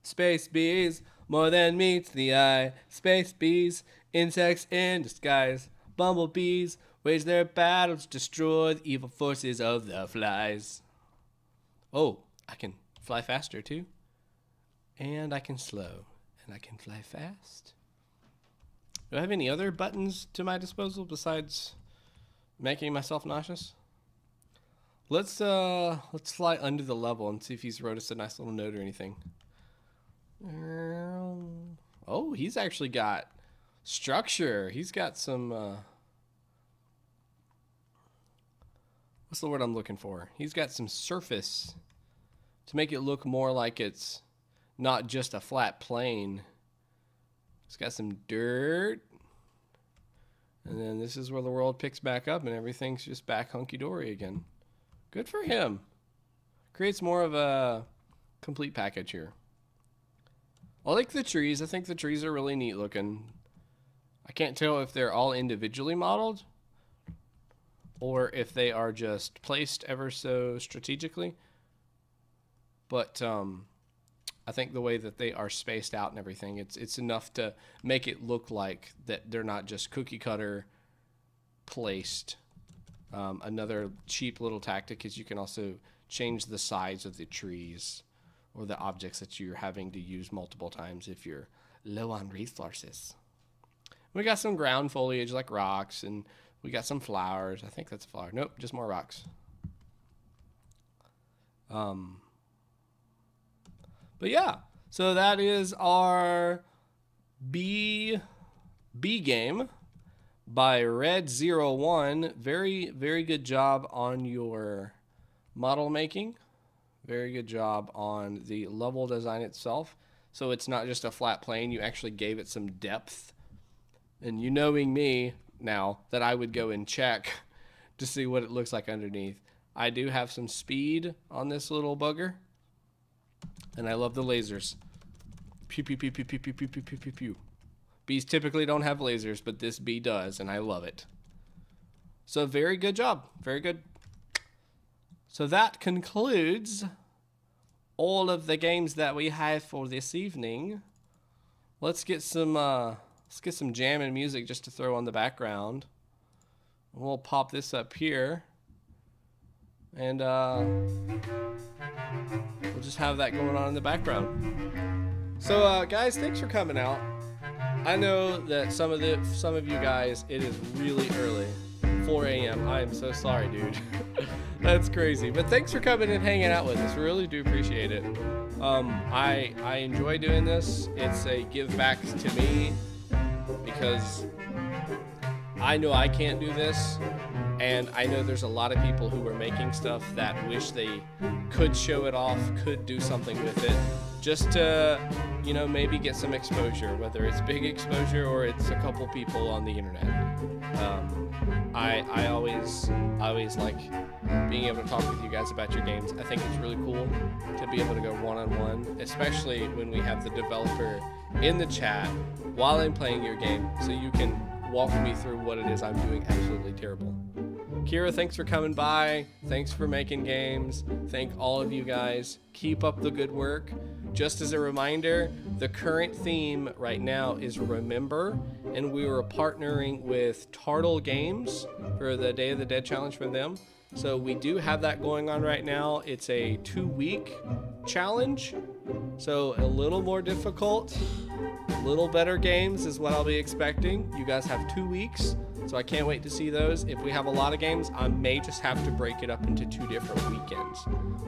Space bees, more than meets the eye. Space bees, insects in disguise. Bumblebees wage their battles, destroy the evil forces of the flies. Oh, I can fly faster too. And I can slow. And I can fly fast. Do I have any other buttons to my disposal besides making myself nauseous? Let's fly under the level and see if he's wrote us a nice little note or anything. Oh, he's actually got structure. He's got some what's the word I'm looking for? He's got some surface to make it look more like it's not just a flat plane. It's got some dirt. And then this is where the world picks back up and everything's just back hunky-dory again. Good for him. Creates more of a complete package here. I like the trees. I think the trees are really neat looking. I can't tell if they're all individually modeled or if they are just placed ever so strategically. But I think the way that they are spaced out and everything, it's enough to make it look like that they're not just cookie cutter placed. Another cheap little tactic is you can also change the size of the trees or the objects that you're having to use multiple times if you're low on resources. We got some ground foliage like rocks, and we got some flowers. I think that's a flower. Nope, just more rocks. But yeah, so that is our BeeBee game by Red01. Very, very good job on your model making. Very good job on the level design itself. So it's not just a flat plane. You actually gave it some depth. And you knowing me now that I would go and check to see what it looks like underneath. I do have some speed on this little bugger. And I love the lasers. Pew, pew, pew, pew, pew, pew, pew, pew, pew, pew, pew. Bees typically don't have lasers, but this bee does, and I love it. So very good job. Very good. So that concludes all of the games that we have for this evening. Let's get some jam and music just to throw on the background. We'll pop this up here. And we'll just have that going on in the background. So guys, thanks for coming out. I know that some of you guys, it is really early, 4 a.m. I am so sorry, dude. That's crazy. But thanks for coming and hanging out with us. We really do appreciate it. I enjoy doing this. It's a give back to me because I know I can't do this. And I know there's a lot of people who are making stuff that wish they could show it off, could do something with it, just to, you know, maybe get some exposure, whether it's big exposure or it's a couple people on the internet. I always like being able to talk with you guys about your games. I think it's really cool to be able to go one-on-one, especially when we have the developer in the chat while I'm playing your game, so you can walk me through what it is I'm doing absolutely terrible. Kira, thanks for coming by. Thanks for making games. Thank all of you guys. Keep up the good work. Just as a reminder, the current theme right now is Remember, and we were partnering with Turtle Games for the Day of the Dead challenge for them. So we do have that going on right now. It's a 2-week challenge, so a little more difficult, a little better games is what I'll be expecting. You guys have 2 weeks. So I can't wait to see those. If we have a lot of games, I may just have to break it up into 2 different weekends.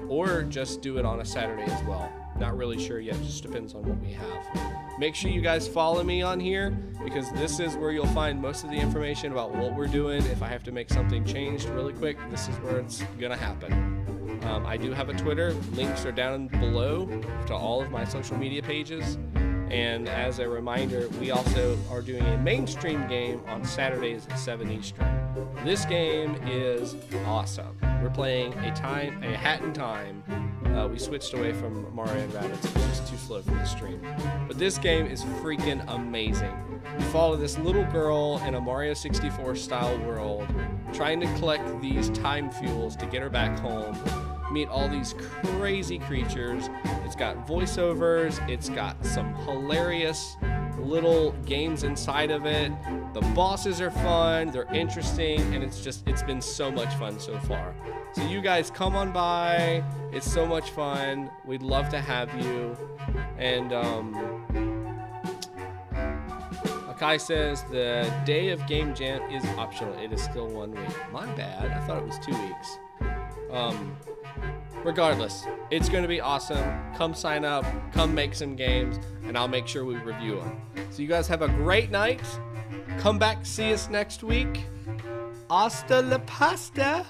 Or just do it on a Saturday as well. Not really sure yet, just depends on what we have. Make sure you guys follow me on here, because this is where you'll find most of the information about what we're doing. If I have to make something changed really quick, this is where it's gonna happen. I do have a Twitter. Links are down below to all of my social media pages. And as a reminder, we also are doing a mainstream game on Saturdays at 7 Eastern. This game is awesome. We're playing a Hat in Time. We switched away from Mario and Rabbids. It was just too slow for the stream. But this game is freaking amazing. You follow this little girl in a Mario 64 style world, trying to collect these time fuels to get her back home. Meet all these crazy creatures. It's got voiceovers. It's got some hilarious little games inside of it. The bosses are fun. They're interesting. And it's been so much fun so far. So you guys come on by. It's so much fun. We'd love to have you. And Akai says the day of Game Jam is optional. It is still 1 week. My bad. I thought it was 2 weeks. Regardless, it's going to be awesome. Come sign up, come make some games, and I'll make sure we review them. So you guys have a great night. Come back, see us next week. Hasta la pasta.